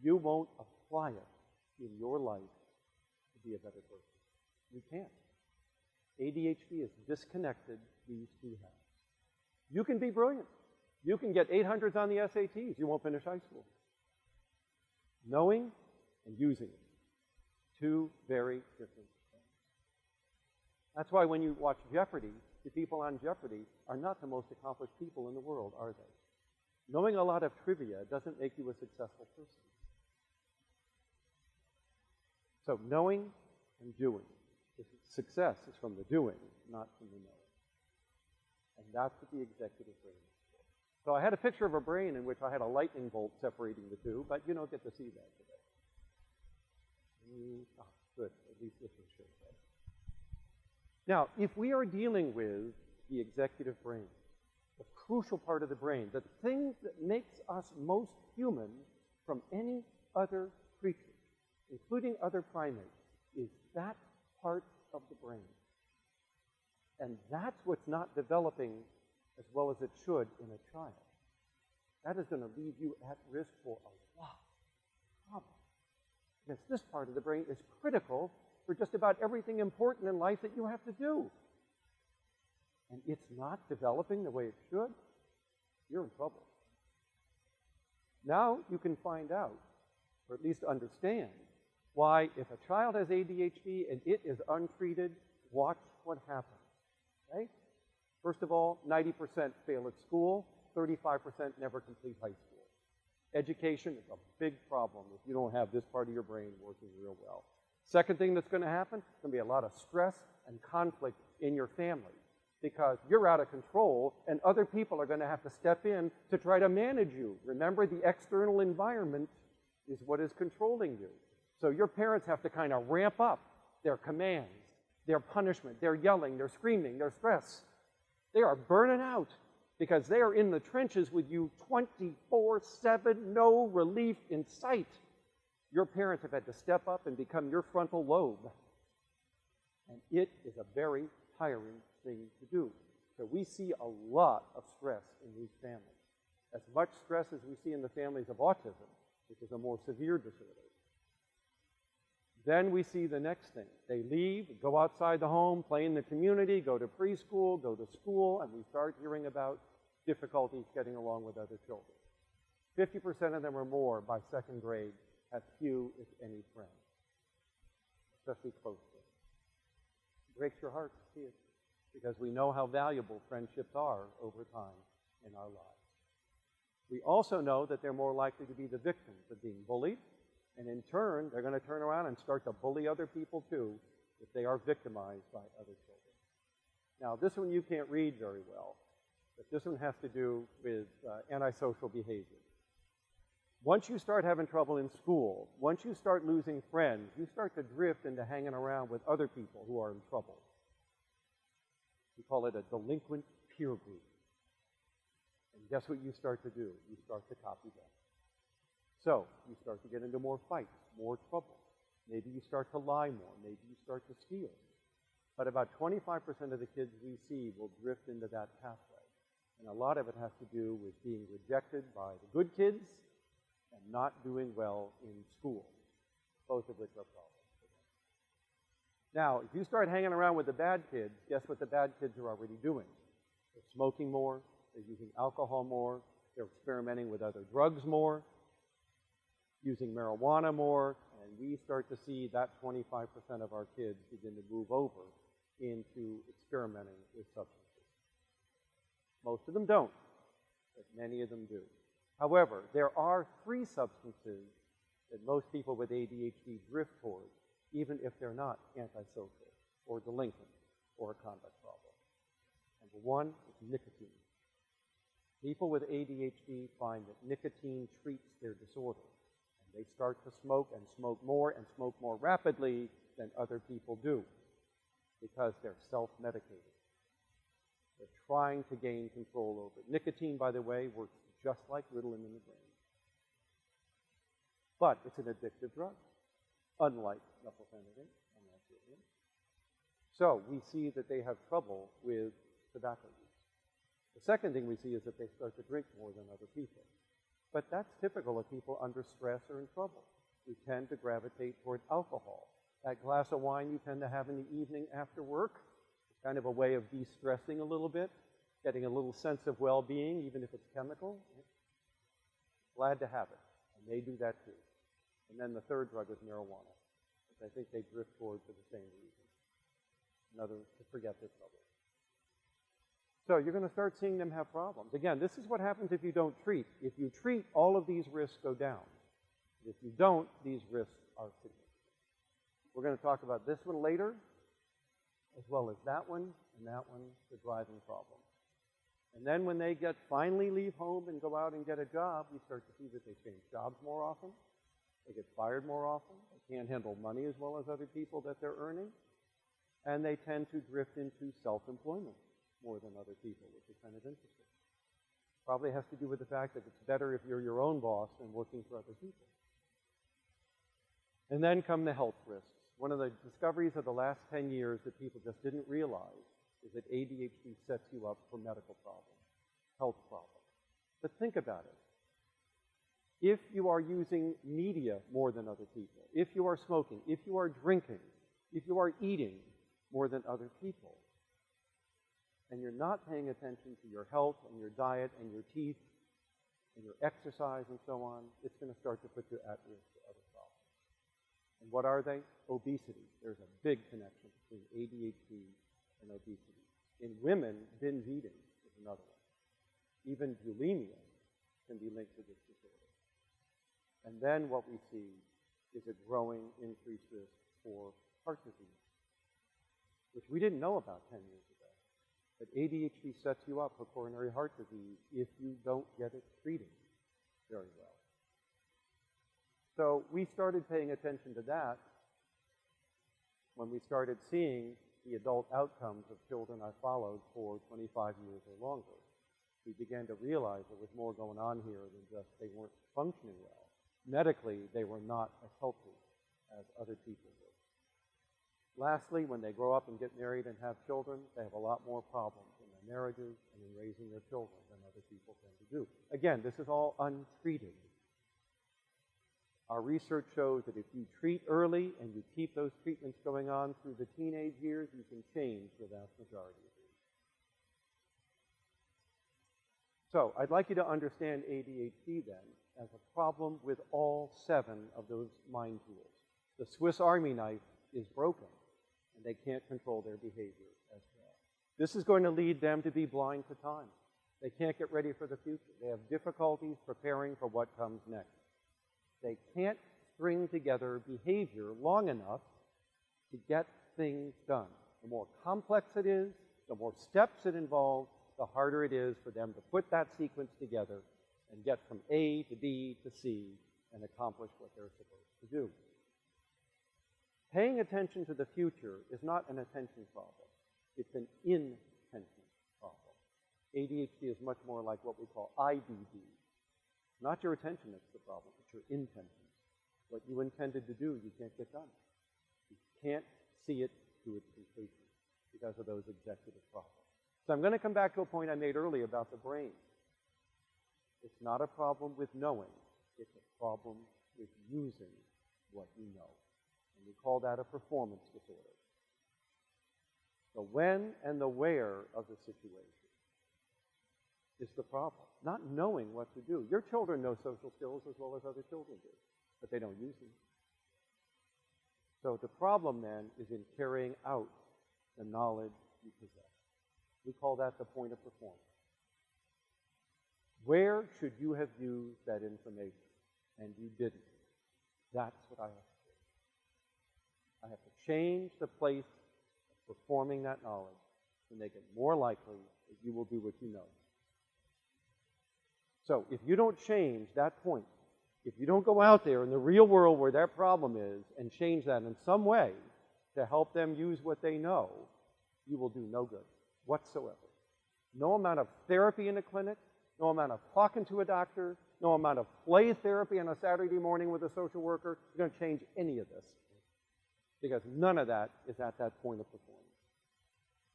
You won't apply it in your life to be a better person. You can't. ADHD has disconnected these 2 halves. You can be brilliant. You can get 800s on the SATs. You won't finish high school. Knowing and using it. 2 very different things. That's why when you watch Jeopardy, the people on Jeopardy are not the most accomplished people in the world, are they? Knowing a lot of trivia doesn't make you a successful person. So knowing and doing. Success is from the doing, not from the knowing. And that's what the executive brain is for. So I had a picture of a brain in which I had a lightning bolt separating the 2, but you don't get to see that today. Good. At least this will show that. Now, if we are dealing with the executive brain, the crucial part of the brain, the thing that makes us most human from any other creature, including other primates, is that part of the brain. And that's what's not developing as well as it should in a child. That is going to leave you at risk for a lot of problems. Because this part of the brain is critical for just about everything important in life that you have to do. And it's not developing the way it should, you're in trouble. Now you can find out, or at least understand, why if a child has ADHD and it is untreated, watch what happens. Okay? First of all, 90% fail at school, 35% never complete high school. Education is a big problem if you don't have this part of your brain working real well. Second thing that's going to happen, there's going to be a lot of stress and conflict in your family because you're out of control and other people are going to have to step in to try to manage you. Remember, the external environment is what is controlling you. So your parents have to kind of ramp up their commands, their punishment, their yelling, their screaming, their stress. They are burning out because they are in the trenches with you 24/7, no relief in sight. Your parents have had to step up and become your frontal lobe. And it is a very tiring thing to do. So we see a lot of stress in these families. As much stress as we see in the families of autism, which is a more severe disorder. Then we see the next thing. They leave, go outside the home, play in the community, go to preschool, go to school, and we start hearing about difficulties getting along with other children. 50% of them or more by second grade have few, if any, friends, especially close friends. It breaks your heart to see it, because we know how valuable friendships are over time in our lives. We also know that they're more likely to be the victims of being bullied, and in turn, they're going to turn around and start to bully other people too if they are victimized by other children. Now, this one you can't read very well, but this one has to do with antisocial behavior. Once you start having trouble in school, once you start losing friends, you start to drift into hanging around with other people who are in trouble. We call it a delinquent peer group. And guess what you start to do? You start to copy them. So you start to get into more fights, more trouble. Maybe you start to lie more. Maybe you start to steal. But about 25% of the kids we see will drift into that pathway. And a lot of it has to do with being rejected by the good kids and not doing well in school, both of which are problems for them. Now, if you start hanging around with the bad kids, guess what the bad kids are already doing? They're smoking more, they're using alcohol more, they're experimenting with other drugs more, using marijuana more, and we start to see that 25% of our kids begin to move over into experimenting with substances. Most of them don't, but many of them do. However, there are 3 substances that most people with ADHD drift towards, even if they're not antisocial or delinquent or a conduct problem. Number 1 is nicotine. People with ADHD find that nicotine treats their disorder. They start to smoke more rapidly than other people do because they're self-medicated. They're trying to gain control over it. Nicotine, by the way, works just like Ritalin in the brain. But it's an addictive drug, unlike methylphenidate, unlike Ritalin. So we see that they have trouble with tobacco use. The second thing we see is that they start to drink more than other people. But that's typical of people under stress or in trouble. We tend to gravitate toward alcohol. That glass of wine you tend to have in the evening after work is kind of a way of de-stressing a little bit, getting a little sense of well-being, even if it's chemical. Glad to have it. And they do that too. And then the third drug is marijuana, which I think they drift toward for the same reason. Another, to forget their trouble. So you're going to start seeing them have problems. Again, this is what happens if you don't treat. If you treat, all of these risks go down. If you don't, these risks are significant. We're going to talk about this one later, as well as that one, and that one, the driving problem. And then when they finally leave home and go out and get a job, we start to see that they change jobs more often. They get fired more often. They can't handle money as well as other people that they're earning. And they tend to drift into self-employment more than other people, which is kind of interesting. Probably has to do with the fact that it's better if you're your own boss than working for other people. And then come the health risks. One of the discoveries of the last 10 years that people just didn't realize is that ADHD sets you up for medical problems, health problems. But think about it. If you are using media more than other people, if you are smoking, if you are drinking, if you are eating more than other people, and you're not paying attention to your health and your diet and your teeth and your exercise and so on, it's going to start to put you at risk for other problems. And what are they? Obesity. There's a big connection between ADHD and obesity. In women, binge eating is another one. Even bulimia can be linked to this disorder. And then what we see is a growing increased risk for heart disease, which we didn't know about 10 years ago. But ADHD sets you up for coronary heart disease if you don't get it treated very well. So we started paying attention to that when we started seeing the adult outcomes of children I followed for 25 years or longer. We began to realize there was more going on here than just they weren't functioning well. Medically, they were not as healthy as other people were. Lastly, when they grow up and get married and have children, they have a lot more problems in their marriages and in raising their children than other people tend to do. Again, this is all untreated. Our research shows that if you treat early and you keep those treatments going on through the teenage years, you can change the vast majority of these. So I'd like you to understand ADHD then as a problem with all 7 of those mind tools. The Swiss Army knife is broken, and they can't control their behavior as well. This is going to lead them to be blind to time. They can't get ready for the future. They have difficulties preparing for what comes next. They can't string together behavior long enough to get things done. The more complex it is, the more steps it involves, the harder it is for them to put that sequence together and get from A to B to C and accomplish what they're supposed to do. Paying attention to the future is not an attention problem. It's an intention problem. ADHD is much more like what we call IDD. Not your attention that's the problem, it's your intentions. What you intended to do, you can't get done. You can't see it to its completion because of those executive problems. So I'm going to come back to a point I made earlier about the brain. It's not a problem with knowing. It's a problem with using what you know. And we call that a performance disorder. The when and the where of the situation is the problem, not knowing what to do. Your children know social skills as well as other children do, but they don't use them. So the problem then is in carrying out the knowledge you possess. We call that the point of performance. Where should you have used that information? And you didn't. That's what I have to do. I have to change the place of performing that knowledge to make it more likely that you will do what you know. So if you don't change that point, if you don't go out there in the real world where that problem is and change that in some way to help them use what they know, you will do no good whatsoever. No amount of therapy in a clinic, no amount of talking to a doctor, no amount of play therapy on a Saturday morning with a social worker is going to change any of this, because none of that is at that point of performance.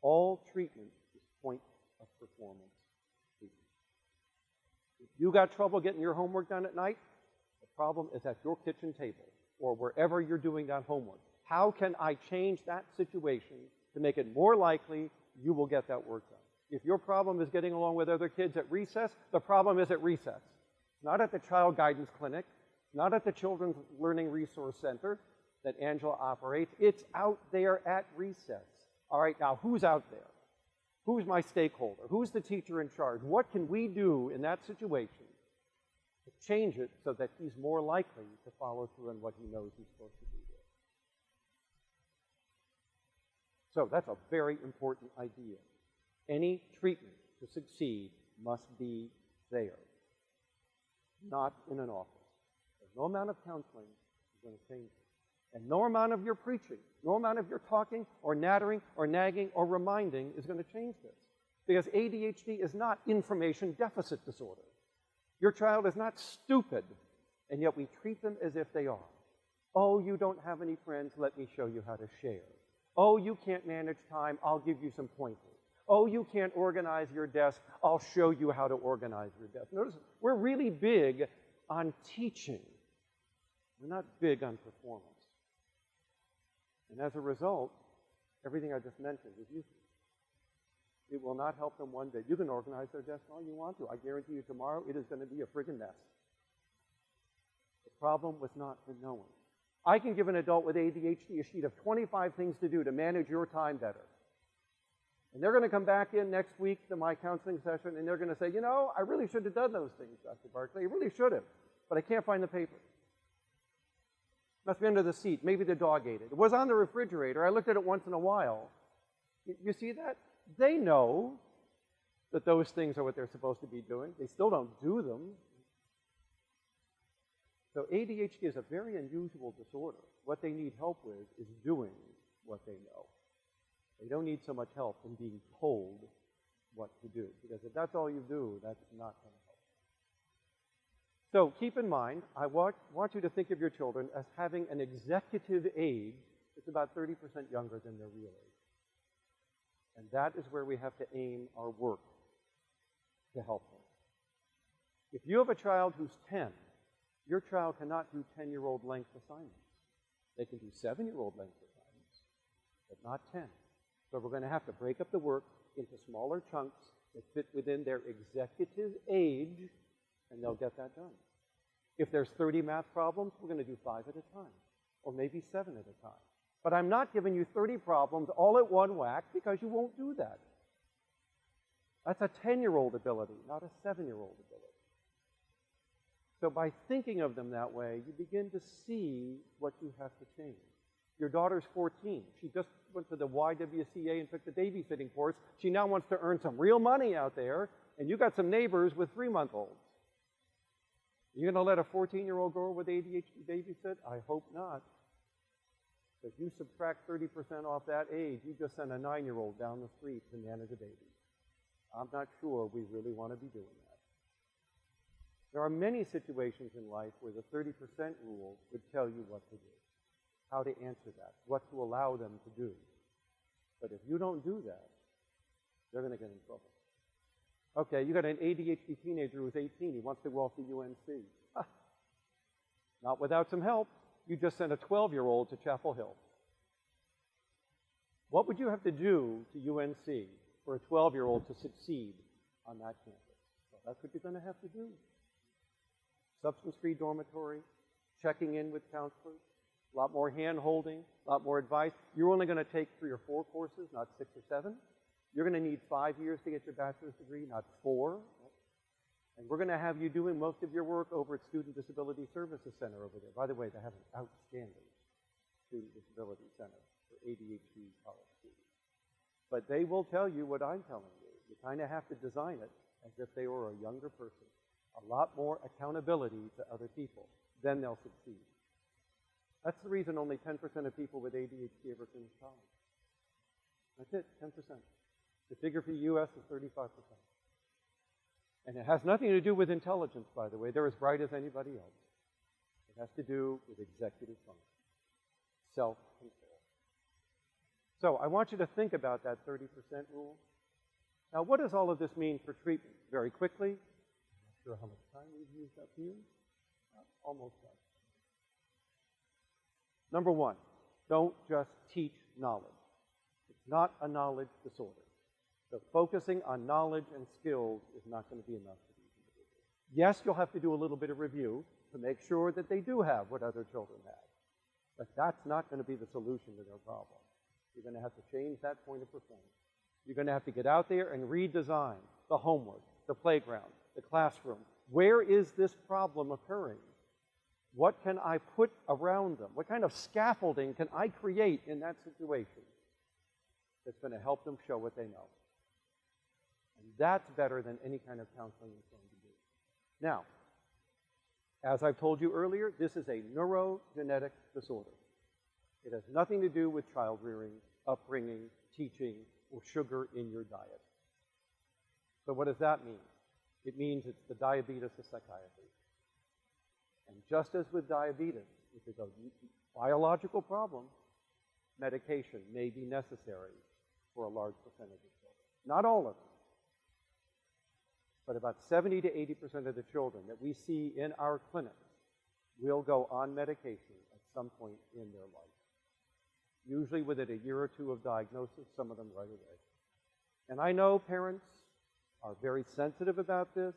All treatment is point of performance treatment. If you got trouble getting your homework done at night, the problem is at your kitchen table or wherever you're doing that homework. How can I change that situation to make it more likely you will get that work done? If your problem is getting along with other kids at recess, the problem is at recess. It's not at the child guidance clinic, not at the Children's Learning Resource Center that Angela operates. It's out there at recess. All right, now who's out there? Who's my stakeholder? Who's the teacher in charge? What can we do in that situation to change it so that he's more likely to follow through on what he knows he's supposed to do there? So that's a very important idea. Any treatment to succeed must be there, not in an office. There's no amount of counseling is going to change it. And no amount of your preaching, no amount of your talking or nattering or nagging or reminding is going to change this. Because ADHD is not information deficit disorder. Your child is not stupid, and yet we treat them as if they are. Oh, you don't have any friends, let me show you how to share. Oh, you can't manage time, I'll give you some pointers. Oh, you can't organize your desk, I'll show you how to organize your desk. Notice, we're really big on teaching. We're not big on performance. And as a result, everything I just mentioned is useless. It will not help them one bit. You can organize their desk all you want to. I guarantee you tomorrow it is going to be a friggin' mess. The problem was not the knowing. I can give an adult with ADHD a sheet of 25 things to do to manage your time better. And they're going to come back in next week to my counseling session, and they're going to say, you know, I really should have done those things, Dr. Barkley. I really should have, but I can't find the paper. Must be under the seat. Maybe the dog ate it. It was on the refrigerator. I looked at it once in a while. You see that? They know that those things are what they're supposed to be doing. They still don't do them. So ADHD is a very unusual disorder. What they need help with is doing what they know. They don't need so much help in being told what to do, because if that's all you do, that's not going to help. So keep in mind, I want you to think of your children as having an executive age that's about 30% younger than their real age. And that is where we have to aim our work to help them. If you have a child who's 10, your child cannot do 10-year-old length assignments. They can do 7-year-old length assignments, but not 10. So we're going to have to break up the work into smaller chunks that fit within their executive age, and they'll get that done. If there's 30 math problems, we're going to do 5 at a time, or maybe 7 at a time. But I'm not giving you 30 problems all at one whack because you won't do that. That's a 10-year-old ability, not a 7-year-old ability. So by thinking of them that way, you begin to see what you have to change. Your daughter's 14. She just went to the YWCA and took the babysitting course. She now wants to earn some real money out there, and you got some neighbors with 3-month-olds. You're going to let a 14-year-old girl with ADHD babysit? I hope not. If you subtract 30% off that age, you just send a 9-year-old down the street to manage a baby. I'm not sure we really want to be doing that. There are many situations in life where the 30% rule would tell you what to do, how to answer that, what to allow them to do. But if you don't do that, they're going to get in trouble. Okay, you got an ADHD teenager who's 18. He wants to go off to UNC. Not without some help. You just sent a 12-year-old to Chapel Hill. What would you have to do to UNC for a 12-year-old to succeed on that campus? Well, that's what you're going to have to do. Substance-free dormitory, checking in with counselors, a lot more hand-holding, a lot more advice. You're only going to take 3 or 4 courses, not 6 or 7. You're going to need 5 years to get your bachelor's degree, not 4. And we're going to have you doing most of your work over at Student Disability Services Center over there. By the way, they have an outstanding Student Disability Center for ADHD college students. But they will tell you what I'm telling you. You kind of have to design it as if they were a younger person. A lot more accountability to other people. Then they'll succeed. That's the reason only 10% of people with ADHD ever finish college. That's it, 10%. The figure for the U.S. is 35%. And it has nothing to do with intelligence, by the way. They're as bright as anybody else. It has to do with executive function, self-control. So I want you to think about that 30% rule. Now, what does all of this mean for treatment? Very quickly. I'm not sure how much time we've used up here. Almost done. Number 1, don't just teach knowledge. It's not a knowledge disorder. So focusing on knowledge and skills is not going to be enough for these individuals. Yes, you'll have to do a little bit of review to make sure that they do have what other children have. But that's not going to be the solution to their problem. You're going to have to change that point of performance. You're going to have to get out there and redesign the homework, the playground, the classroom. Where is this problem occurring? What can I put around them? What kind of scaffolding can I create in that situation that's going to help them show what they know? And that's better than any kind of counseling is going to do. Now, as I've told you earlier, this is a neurogenetic disorder. It has nothing to do with child rearing, upbringing, teaching, or sugar in your diet. So what does that mean? It means it's the diabetes of psychiatry. And just as with diabetes, which is a biological problem, medication may be necessary for a large percentage of children. Not all of them. But about 70 to 80% of the children that we see in our clinics will go on medication at some point in their life. Usually within a year or 2 of diagnosis, some of them right away. And I know parents are very sensitive about this,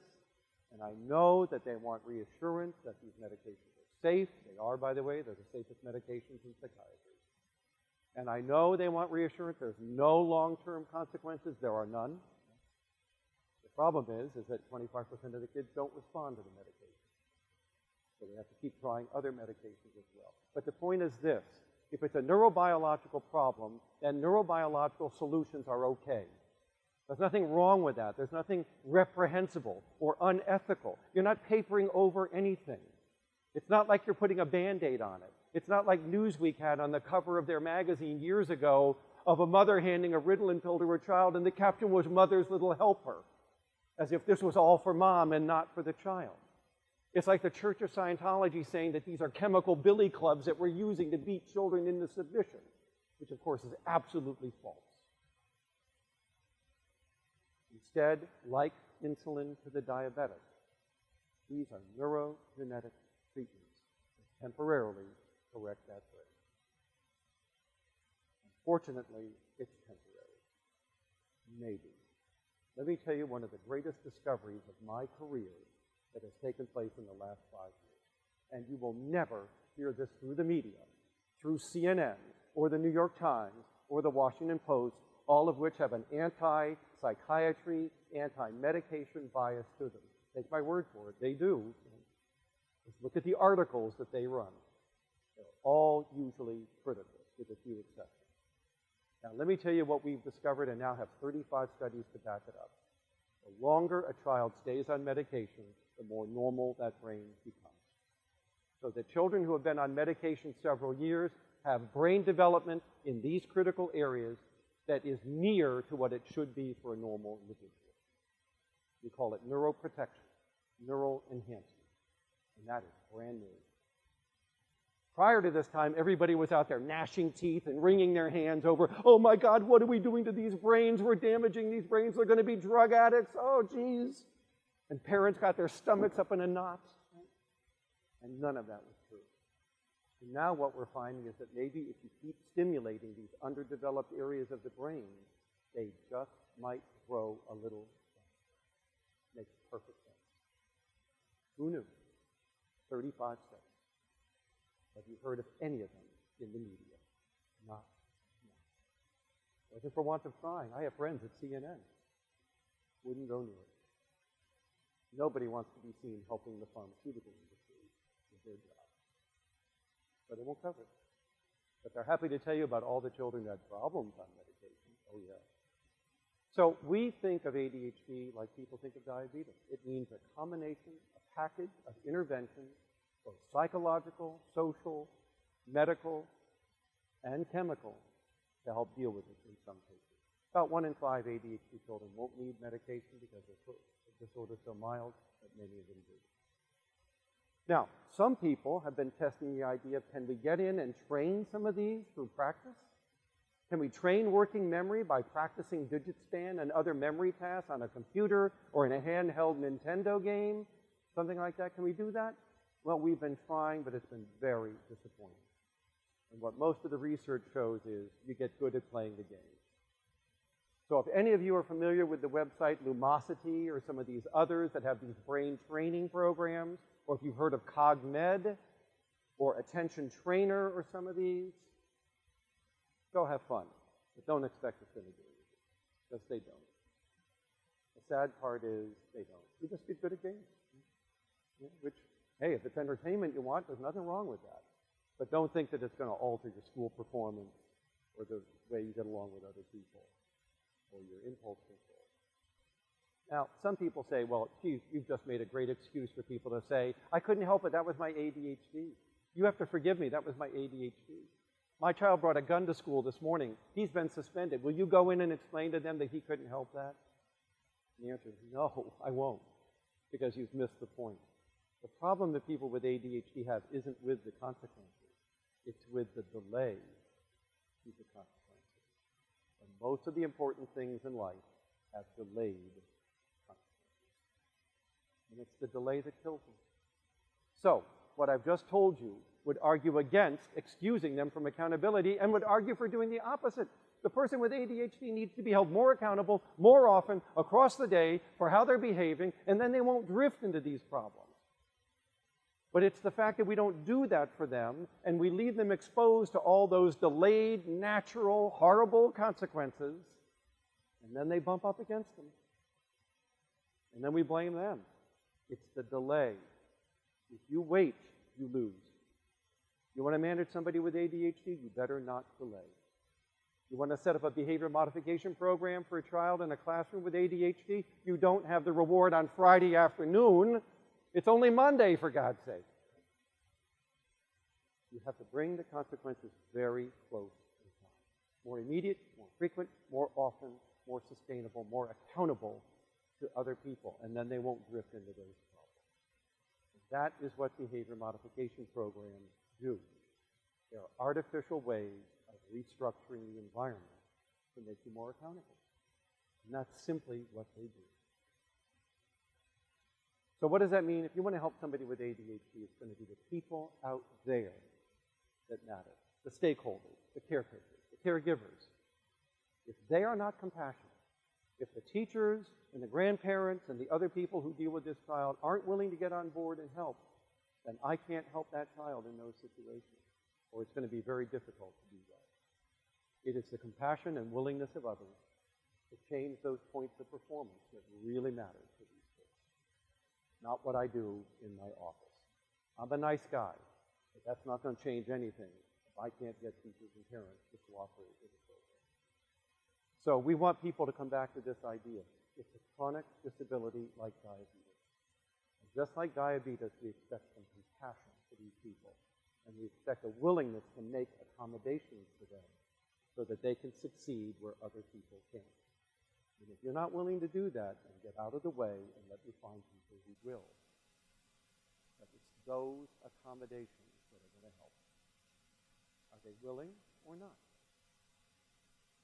and I know that they want reassurance that these medications are safe. They are, by the way. They're the safest medications in psychiatry. And I know they want reassurance. There's no long-term consequences. There are none. The problem is that 25% of the kids don't respond to the medication. So we have to keep trying other medications as well. But the point is this. If it's a neurobiological problem, then neurobiological solutions are okay. There's nothing wrong with that. There's nothing reprehensible or unethical. You're not papering over anything. It's not like you're putting a Band-Aid on it. It's not like Newsweek had on the cover of their magazine years ago of a mother handing a Ritalin pill to her child, and the caption was "Mother's Little Helper," as if this was all for mom and not for the child. It's like the Church of Scientology saying that these are chemical billy clubs that we're using to beat children into submission, which of course is absolutely false. Instead, like insulin to the diabetic, these are neurogenetic treatments that temporarily correct that brain. Unfortunately, it's temporary. Maybe. Let me tell you one of the greatest discoveries of my career that has taken place in the last 5 years. And you will never hear this through the media, through CNN or the New York Times or the Washington Post, all of which have an anti-psychiatry, anti-medication bias to them. Take my word for it, they do. Just look at the articles that they run. They're all usually critical, with a few exceptions. Now, let me tell you what we've discovered and now have 35 studies to back it up. The longer a child stays on medication, the more normal that brain becomes. So the children who have been on medication several years have brain development in these critical areas that is near to what it should be for a normal individual. We call it neuroprotection, neural enhancement, and that is brand new. Prior to this time, everybody was out there gnashing teeth and wringing their hands over, oh my God, what are we doing to these brains? We're damaging these brains. They're going to be drug addicts. Oh, geez. And parents got their stomachs up in a knot. And none of that was true. And now what we're finding is that maybe if you keep stimulating these underdeveloped areas of the brain, they just might grow a little faster. Makes perfect sense. Who knew? 35 studies. Have you heard of any of them in the media? Not. Wasn't for want of trying. I have friends at CNN. Wouldn't go near it. Nobody wants to be seen helping the pharmaceutical industry with their job. But it won't cover it. But they're happy to tell you about all the children who had problems on medication. Oh, yeah. So we think of ADHD like people think of diabetes. It means a combination, a package of interventions, both psychological, social, medical, and chemical, to help deal with it in some cases. About 1 in 5 ADHD children won't need medication because the disorder is so mild, but many of them do. Now, some people have been testing the idea of, can we get in and train some of these through practice? Can we train working memory by practicing digit span and other memory tasks on a computer or in a handheld Nintendo game? Something like that. Can we do that? Well, we've been trying, but it's been very disappointing. And what most of the research shows is you get good at playing the game. So if any of you are familiar with the website Lumosity or some of these others that have these brain training programs, or if you've heard of CogMed or Attention Trainer or some of these, go have fun. But don't expect it's going to do anything, because they don't. The sad part is they don't. You just get good at games. Yeah, which, hey, if it's entertainment you want, there's nothing wrong with that. But don't think that it's going to alter your school performance or the way you get along with other people or your impulse control. Now, some people say, well, geez, you've just made a great excuse for people to say, I couldn't help it, that was my ADHD. You have to forgive me, that was my ADHD. My child brought a gun to school this morning. He's been suspended. Will you go in and explain to them that he couldn't help that? And the answer is no, I won't, because you've missed the point. The problem that people with ADHD have isn't with the consequences. It's with the delay to the consequences. And most of the important things in life have delayed consequences. And it's the delay that kills them. So, what I've just told you would argue against excusing them from accountability and would argue for doing the opposite. The person with ADHD needs to be held more accountable more often across the day for how they're behaving, and then they won't drift into these problems. But it's the fact that we don't do that for them, and we leave them exposed to all those delayed, natural, horrible consequences, and then they bump up against them. And then we blame them. It's the delay. If you wait, you lose. You want to manage somebody with ADHD, you better not delay. You want to set up a behavior modification program for a child in a classroom with ADHD, you don't have the reward on Friday afternoon. It's only Monday, for God's sake. You have to bring the consequences very close in time. More immediate, more frequent, more often, more sustainable, more accountable to other people, and then they won't drift into those problems. That is what behavior modification programs do. They are artificial ways of restructuring the environment to make you more accountable. And that's simply what they do. So what does that mean? If you want to help somebody with ADHD, it's going to be the people out there that matter. The stakeholders, the caretakers, the caregivers. If they are not compassionate, If the teachers and the grandparents and the other people who deal with this child aren't willing to get on board and help, then I can't help that child in those situations, or it's going to be very difficult to do that. It is the compassion and willingness of others to change those points of performance that really matters to these kids, not what I do in my office. I'm a nice guy, but that's not going to change anything if I can't get teachers and parents to cooperate with the program. So we want people to come back to this idea. It's a chronic disability like diabetes. And just like diabetes, we expect some compassion for these people, and we expect a willingness to make accommodations for them so that they can succeed where other people can't. And if you're not willing to do that, then get out of the way and let me find people who will. But it's those accommodations that are going to help. Are they willing or not?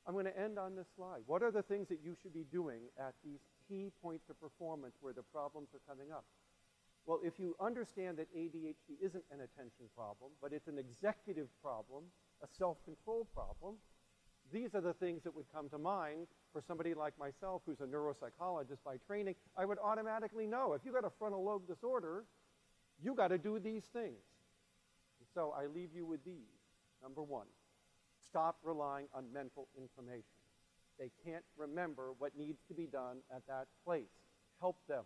I'm going to end on this slide. What are the things that you should be doing at these key points of performance where the problems are coming up? Well, if you understand that ADHD isn't an attention problem, but it's an executive problem, a self-control problem, these are the things that would come to mind for somebody like myself who's a neuropsychologist by training. I would automatically know if you've got a frontal lobe disorder, you got to do these things. And so I leave you with these. Number one, stop relying on mental information. They can't remember what needs to be done at that place. Help them.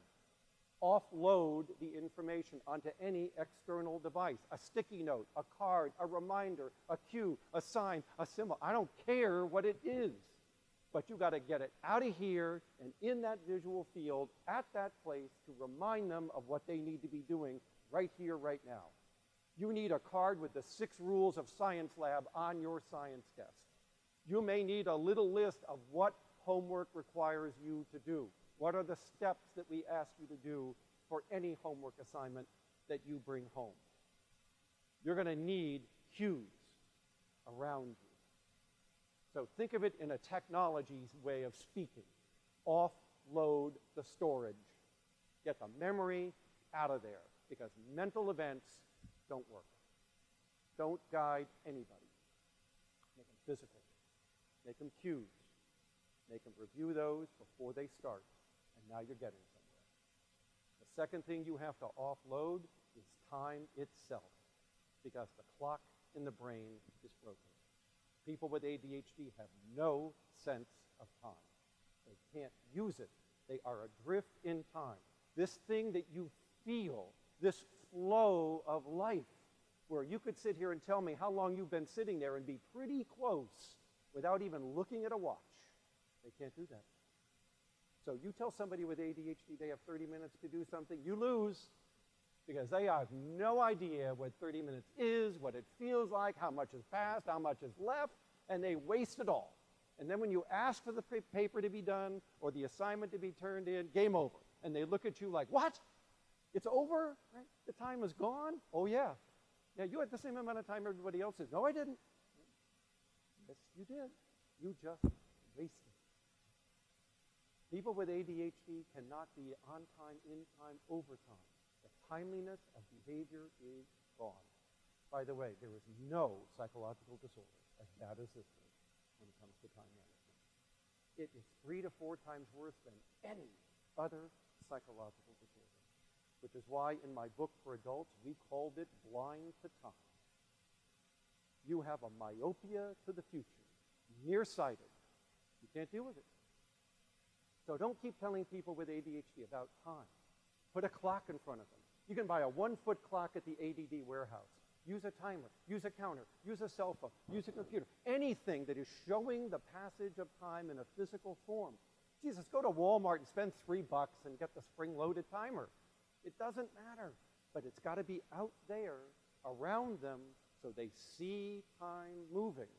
Offload the information onto any external device, a sticky note, a card, a reminder, a cue, a sign, a symbol. I don't care what it is, but you got to get it out of here and in that visual field at that place to remind them of what they need to be doing right here, right now. You need a card with the 6 rules of science lab on your science desk. You may need a little list of what homework requires you to do. What are the steps that we ask you to do for any homework assignment that you bring home? You're going to need cues around you. So think of it in a technology's way of speaking. Offload the storage. Get the memory out of there, because mental events don't work. Don't guide anybody. Make them physical. Make them cues. Make them review those before they start. And now you're getting somewhere. The second thing you have to offload is time itself, because the clock in the brain is broken. People with ADHD have no sense of time. They can't use it. They are adrift in time. This thing that you feel, this flow of life, where you could sit here and tell me how long you've been sitting there and be pretty close without even looking at a watch. They can't do that. So you tell somebody with ADHD they have 30 minutes to do something, you lose, because they have no idea what 30 minutes is, what it feels like, how much has passed, how much is left, and they waste it all. And then when you ask for the paper to be done or the assignment to be turned in, game over. And they look at you like, what? It's over? Right? The time is gone? Oh, yeah. Yeah, you had the same amount of time everybody else did. No, I didn't. Yes, you did. You just wasted. People with ADHD cannot be on time, in time, overtime. The timeliness of behavior is gone. By the way, there is no psychological disorder as bad as this is when it comes to time management. It is 3 to 4 times worse than any other psychological disorder, which is why in my book for adults, we called it Blind to Time. You have a myopia to the future, nearsighted. You can't deal with it. So don't keep telling people with ADHD about time. Put a clock in front of them. You can buy a 1-foot clock at the ADD warehouse. Use a timer, use a counter, use a cell phone, use a computer. Anything that is showing the passage of time in a physical form. Jesus, go to Walmart and spend $3 and get the spring-loaded timer. It doesn't matter, but it's got to be out there around them so they see time moving.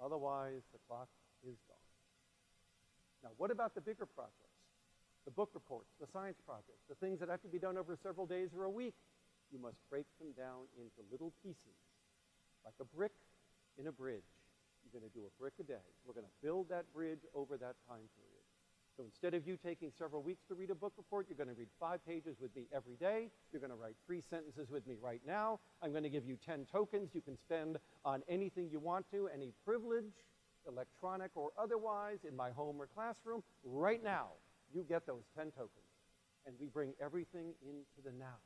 Otherwise, the clock is gone. Now, what about the bigger projects? The book reports, the science projects, the things that have to be done over several days or a week. You must break them down into little pieces, like a brick in a bridge. You're going to do a brick a day. We're going to build that bridge over that time period. So instead of you taking several weeks to read a book report, you're going to read 5 pages with me every day. You're going to write 3 sentences with me right now. I'm going to give you 10 tokens you can spend on anything you want to, any privilege. electronic or otherwise, in my home or classroom, right now, you get those 10 tokens. And we bring everything into the now.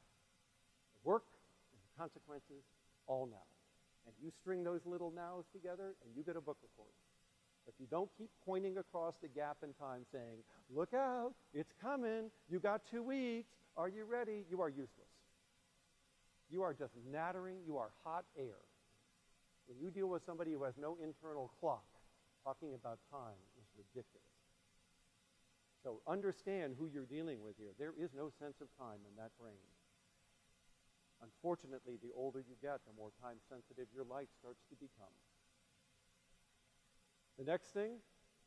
The work and the consequences, all now. And you string those little nows together, and you get a book report. If you don't keep pointing across the gap in time saying, look out, it's coming, you got 2 weeks, are you ready? You are useless. You are just nattering, you are hot air. When you deal with somebody who has no internal clock, talking about time is ridiculous. So understand who you're dealing with here. There is no sense of time in that brain. Unfortunately, the older you get, the more time-sensitive your life starts to become. The next thing,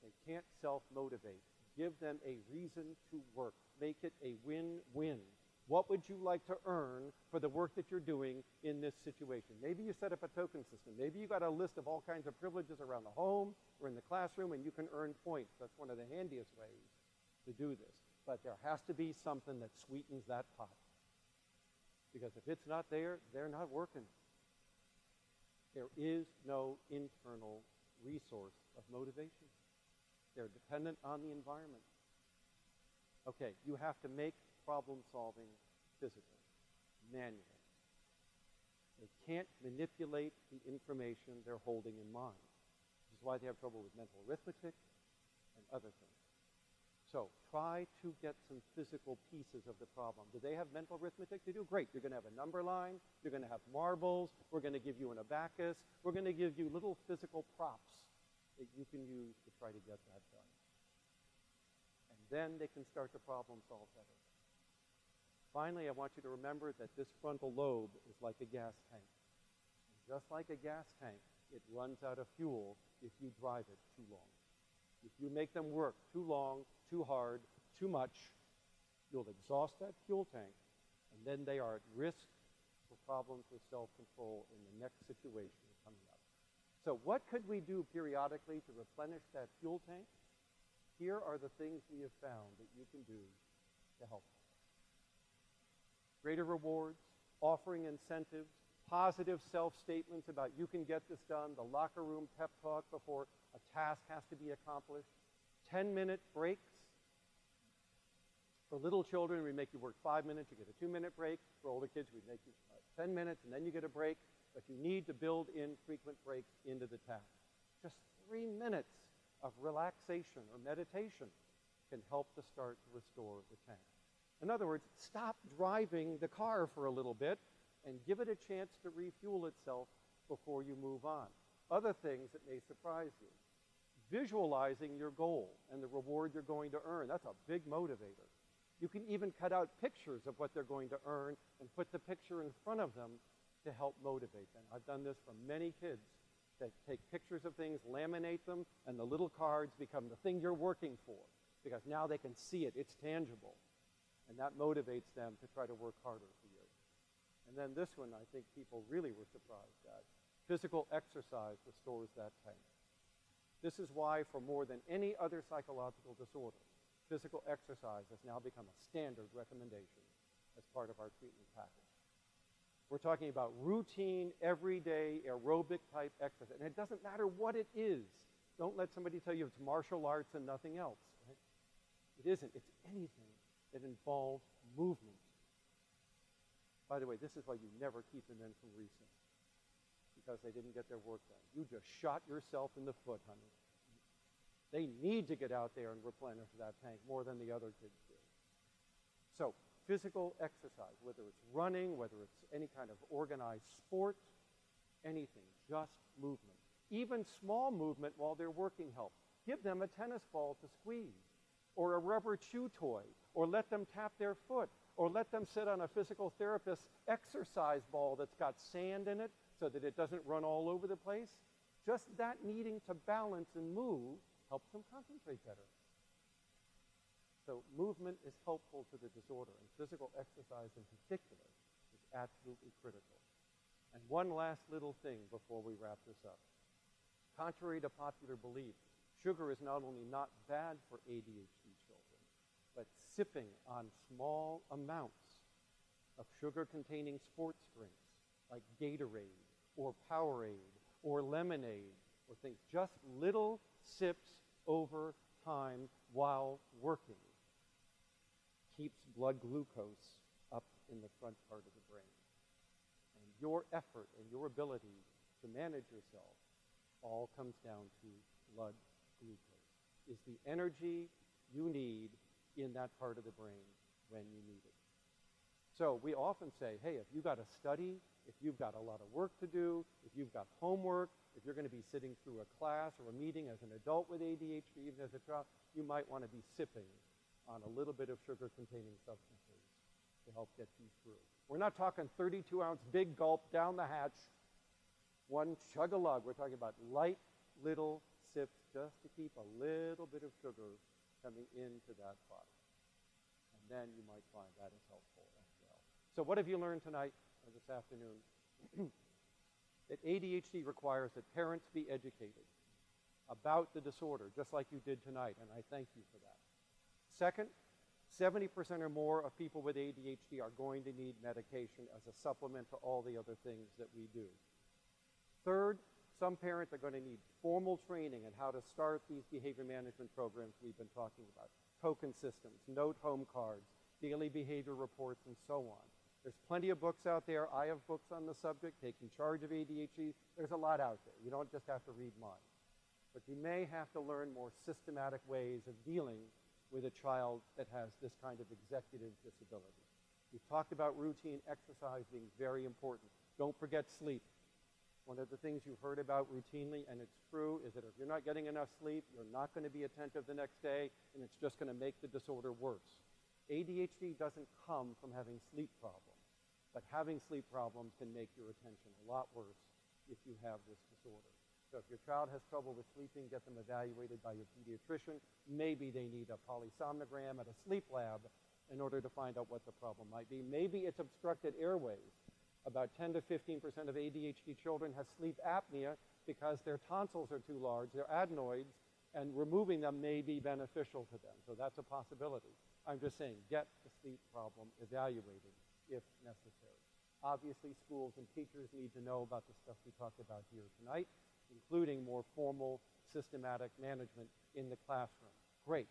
they can't self-motivate. Give them a reason to work. Make it a win-win. What would you like to earn for the work that you're doing in this situation? Maybe you set up a token system. Maybe you got a list of all kinds of privileges around the home or in the classroom, and you can earn points. That's one of the handiest ways to do this. But there has to be something that sweetens that pot. Because if it's not there, they're not working. There is no internal resource of motivation. They're dependent on the environment. Okay, you have to make problem solving physical, manual. They can't manipulate the information they're holding in mind, which is why they have trouble with mental arithmetic and other things. So try to get some physical pieces of the problem. Do they have mental arithmetic to do? Great. You're going to have a number line. You're going to have marbles. We're going to give you an abacus. We're going to give you little physical props that you can use to try to get that done. And then they can start to problem solve better. Finally, I want you to remember that this frontal lobe is like a gas tank. And just like a gas tank, it runs out of fuel if you drive it too long. If you make them work too long, too hard, too much, you'll exhaust that fuel tank, and then they are at risk for problems with self-control in the next situation coming up. So what could we do periodically to replenish that fuel tank? Here are the things we have found that you can do to help. Greater rewards, offering incentives, positive self-statements about you can get this done, the locker room pep talk before a task has to be accomplished, 10-minute breaks. For little children, we make you work 5 minutes, you get a 2-minute break. For older kids, we make you 10 minutes, and then you get a break. But you need to build in frequent breaks into the task. Just 3 minutes of relaxation or meditation can help to start to restore the tank. In other words, stop driving the car for a little bit and give it a chance to refuel itself before you move on. Other things that may surprise you. Visualizing your goal and the reward you're going to earn, that's a big motivator. You can even cut out pictures of what they're going to earn and put the picture in front of them to help motivate them. I've done this for many kids. They take pictures of things, laminate them, and the little cards become the thing you're working for because now they can see it, it's tangible. And that motivates them to try to work harder for you. And then this one, I think people really were surprised at. Physical exercise restores that tank. This is why, for more than any other psychological disorder, physical exercise has now become a standard recommendation as part of our treatment package. We're talking about routine, everyday, aerobic-type exercise. And it doesn't matter what it is. Don't let somebody tell you it's martial arts and nothing else. Right? It isn't. It's anything that involves movement. By the way, this is why you never keep them in from recess, because they didn't get their work done. You just shot yourself in the foot, honey. They need to get out there and replenish that tank more than the other kids do. So, physical exercise, whether it's running, whether it's any kind of organized sport, anything, just movement. Even small movement while they're working helps. Give them a tennis ball to squeeze, or a rubber chew toy, or let them tap their foot, or let them sit on a physical therapist's exercise ball that's got sand in it so that it doesn't run all over the place. Just that needing to balance and move helps them concentrate better. So movement is helpful to the disorder, and physical exercise in particular is absolutely critical. And one last little thing before we wrap this up. Contrary to popular belief, sugar is not only not bad for ADHD children, but sipping on small amounts of sugar-containing sports drinks like Gatorade or Powerade or lemonade or think just little sips over time while working keeps blood glucose up in the front part of the brain. And your effort and your ability to manage yourself all comes down to blood glucose. Is the energy you need in that part of the brain when you need it. So we often say, hey, if you've got to study, if you've got a lot of work to do, if you've got homework, if you're going to be sitting through a class or a meeting as an adult with ADHD, even as a child, you might want to be sipping on a little bit of sugar-containing substances to help get you through. We're not talking 32-ounce big gulp down the hatch, one chug-a-lug. We're talking about light little sips just to keep a little bit of sugar coming into that body. And then you might find that is helpful as well. So what have you learned tonight or this afternoon? That ADHD requires that parents be educated about the disorder, just like you did tonight, and I thank you for that. Second, 70% or more of people with ADHD are going to need medication as a supplement to all the other things that we do. Third, some parents are going to need formal training on how to start these behavior management programs we've been talking about. Token systems, note home cards, daily behavior reports, and so on. There's plenty of books out there. I have books on the subject, Taking Charge of ADHD. There's a lot out there. You don't just have to read mine. But you may have to learn more systematic ways of dealing with a child that has this kind of executive disability. We've talked about routine exercise being very important. Don't forget sleep. One of the things you've heard about routinely, and it's true, is that if you're not getting enough sleep, you're not going to be attentive the next day, and it's just going to make the disorder worse. ADHD doesn't come from having sleep problems, but having sleep problems can make your attention a lot worse if you have this disorder. So if your child has trouble with sleeping, get them evaluated by your pediatrician. Maybe they need a polysomnogram at a sleep lab in order to find out what the problem might be. Maybe it's obstructed airways. About 10 to 15% of ADHD children have sleep apnea because their tonsils are too large, they're adenoids, and removing them may be beneficial to them. So that's a possibility. I'm just saying, get the sleep problem evaluated if necessary. Obviously, schools and teachers need to know about the stuff we talked about here tonight, including more formal, systematic management in the classroom. Great.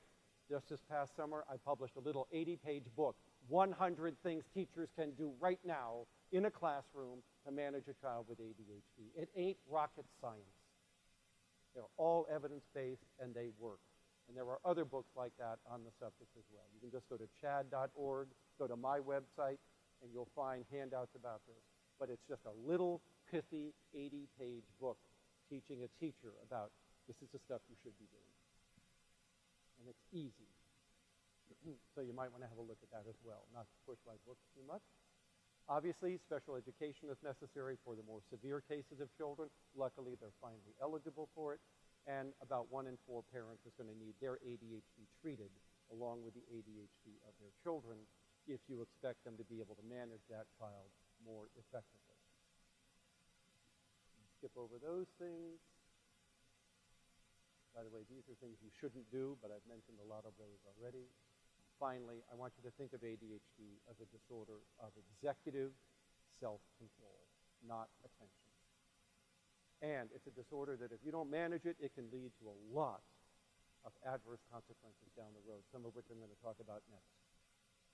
Just this past summer, I published a little 80-page book, 100 things teachers can do right now in a classroom to manage a child with ADHD. It ain't rocket science. They're all evidence-based, and they work. And there are other books like that on the subject as well. You can just go to chad.org, go to my website, and you'll find handouts about this. But it's just a little pithy 80-page book teaching a teacher about this is the stuff you should be doing. And it's easy. So you might want to have a look at that as well, not to push my books too much. Obviously, special education is necessary for the more severe cases of children. Luckily, they're finally eligible for it. And about 1 in 4 parents is going to need their ADHD treated along with the ADHD of their children if you expect them to be able to manage that child more effectively. Skip over those things. By the way, these are things you shouldn't do, but I've mentioned a lot of those already. Finally, I want you to think of ADHD as a disorder of executive self-control, not attention. And it's a disorder that if you don't manage it, it can lead to a lot of adverse consequences down the road, some of which I'm going to talk about next.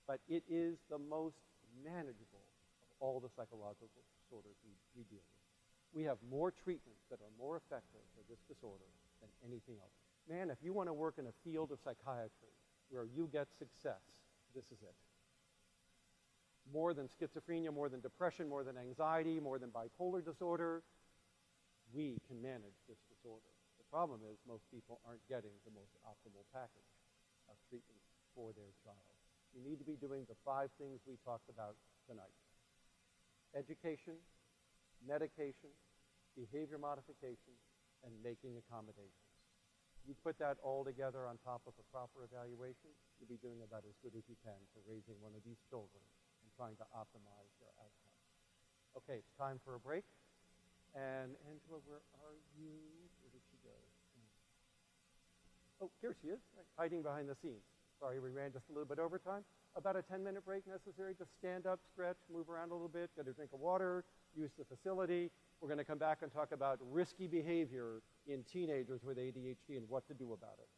But it is the most manageable of all the psychological disorders we deal with. We have more treatments that are more effective for this disorder than anything else. Man, if you want to work in a field of psychiatry where you get success, this is it. More than schizophrenia, more than depression, more than anxiety, more than bipolar disorder, we can manage this disorder. The problem is most people aren't getting the most optimal package of treatment for their child. You need to be doing the 5 things we talked about tonight. Education, medication, behavior modification, and making accommodations. You put that all together on top of a proper evaluation, you'll be doing about as good as you can for raising one of these children and trying to optimize their outcomes. Okay, it's time for a break. And Angela, where are you? Where did she go? Oh, here she is, right, hiding behind the scenes. Sorry, we ran just a little bit over time. About a 10-minute break necessary. Just stand up, stretch, move around a little bit, get a drink of water, use the facility. We're going to come back and talk about risky behavior in teenagers with ADHD and what to do about it.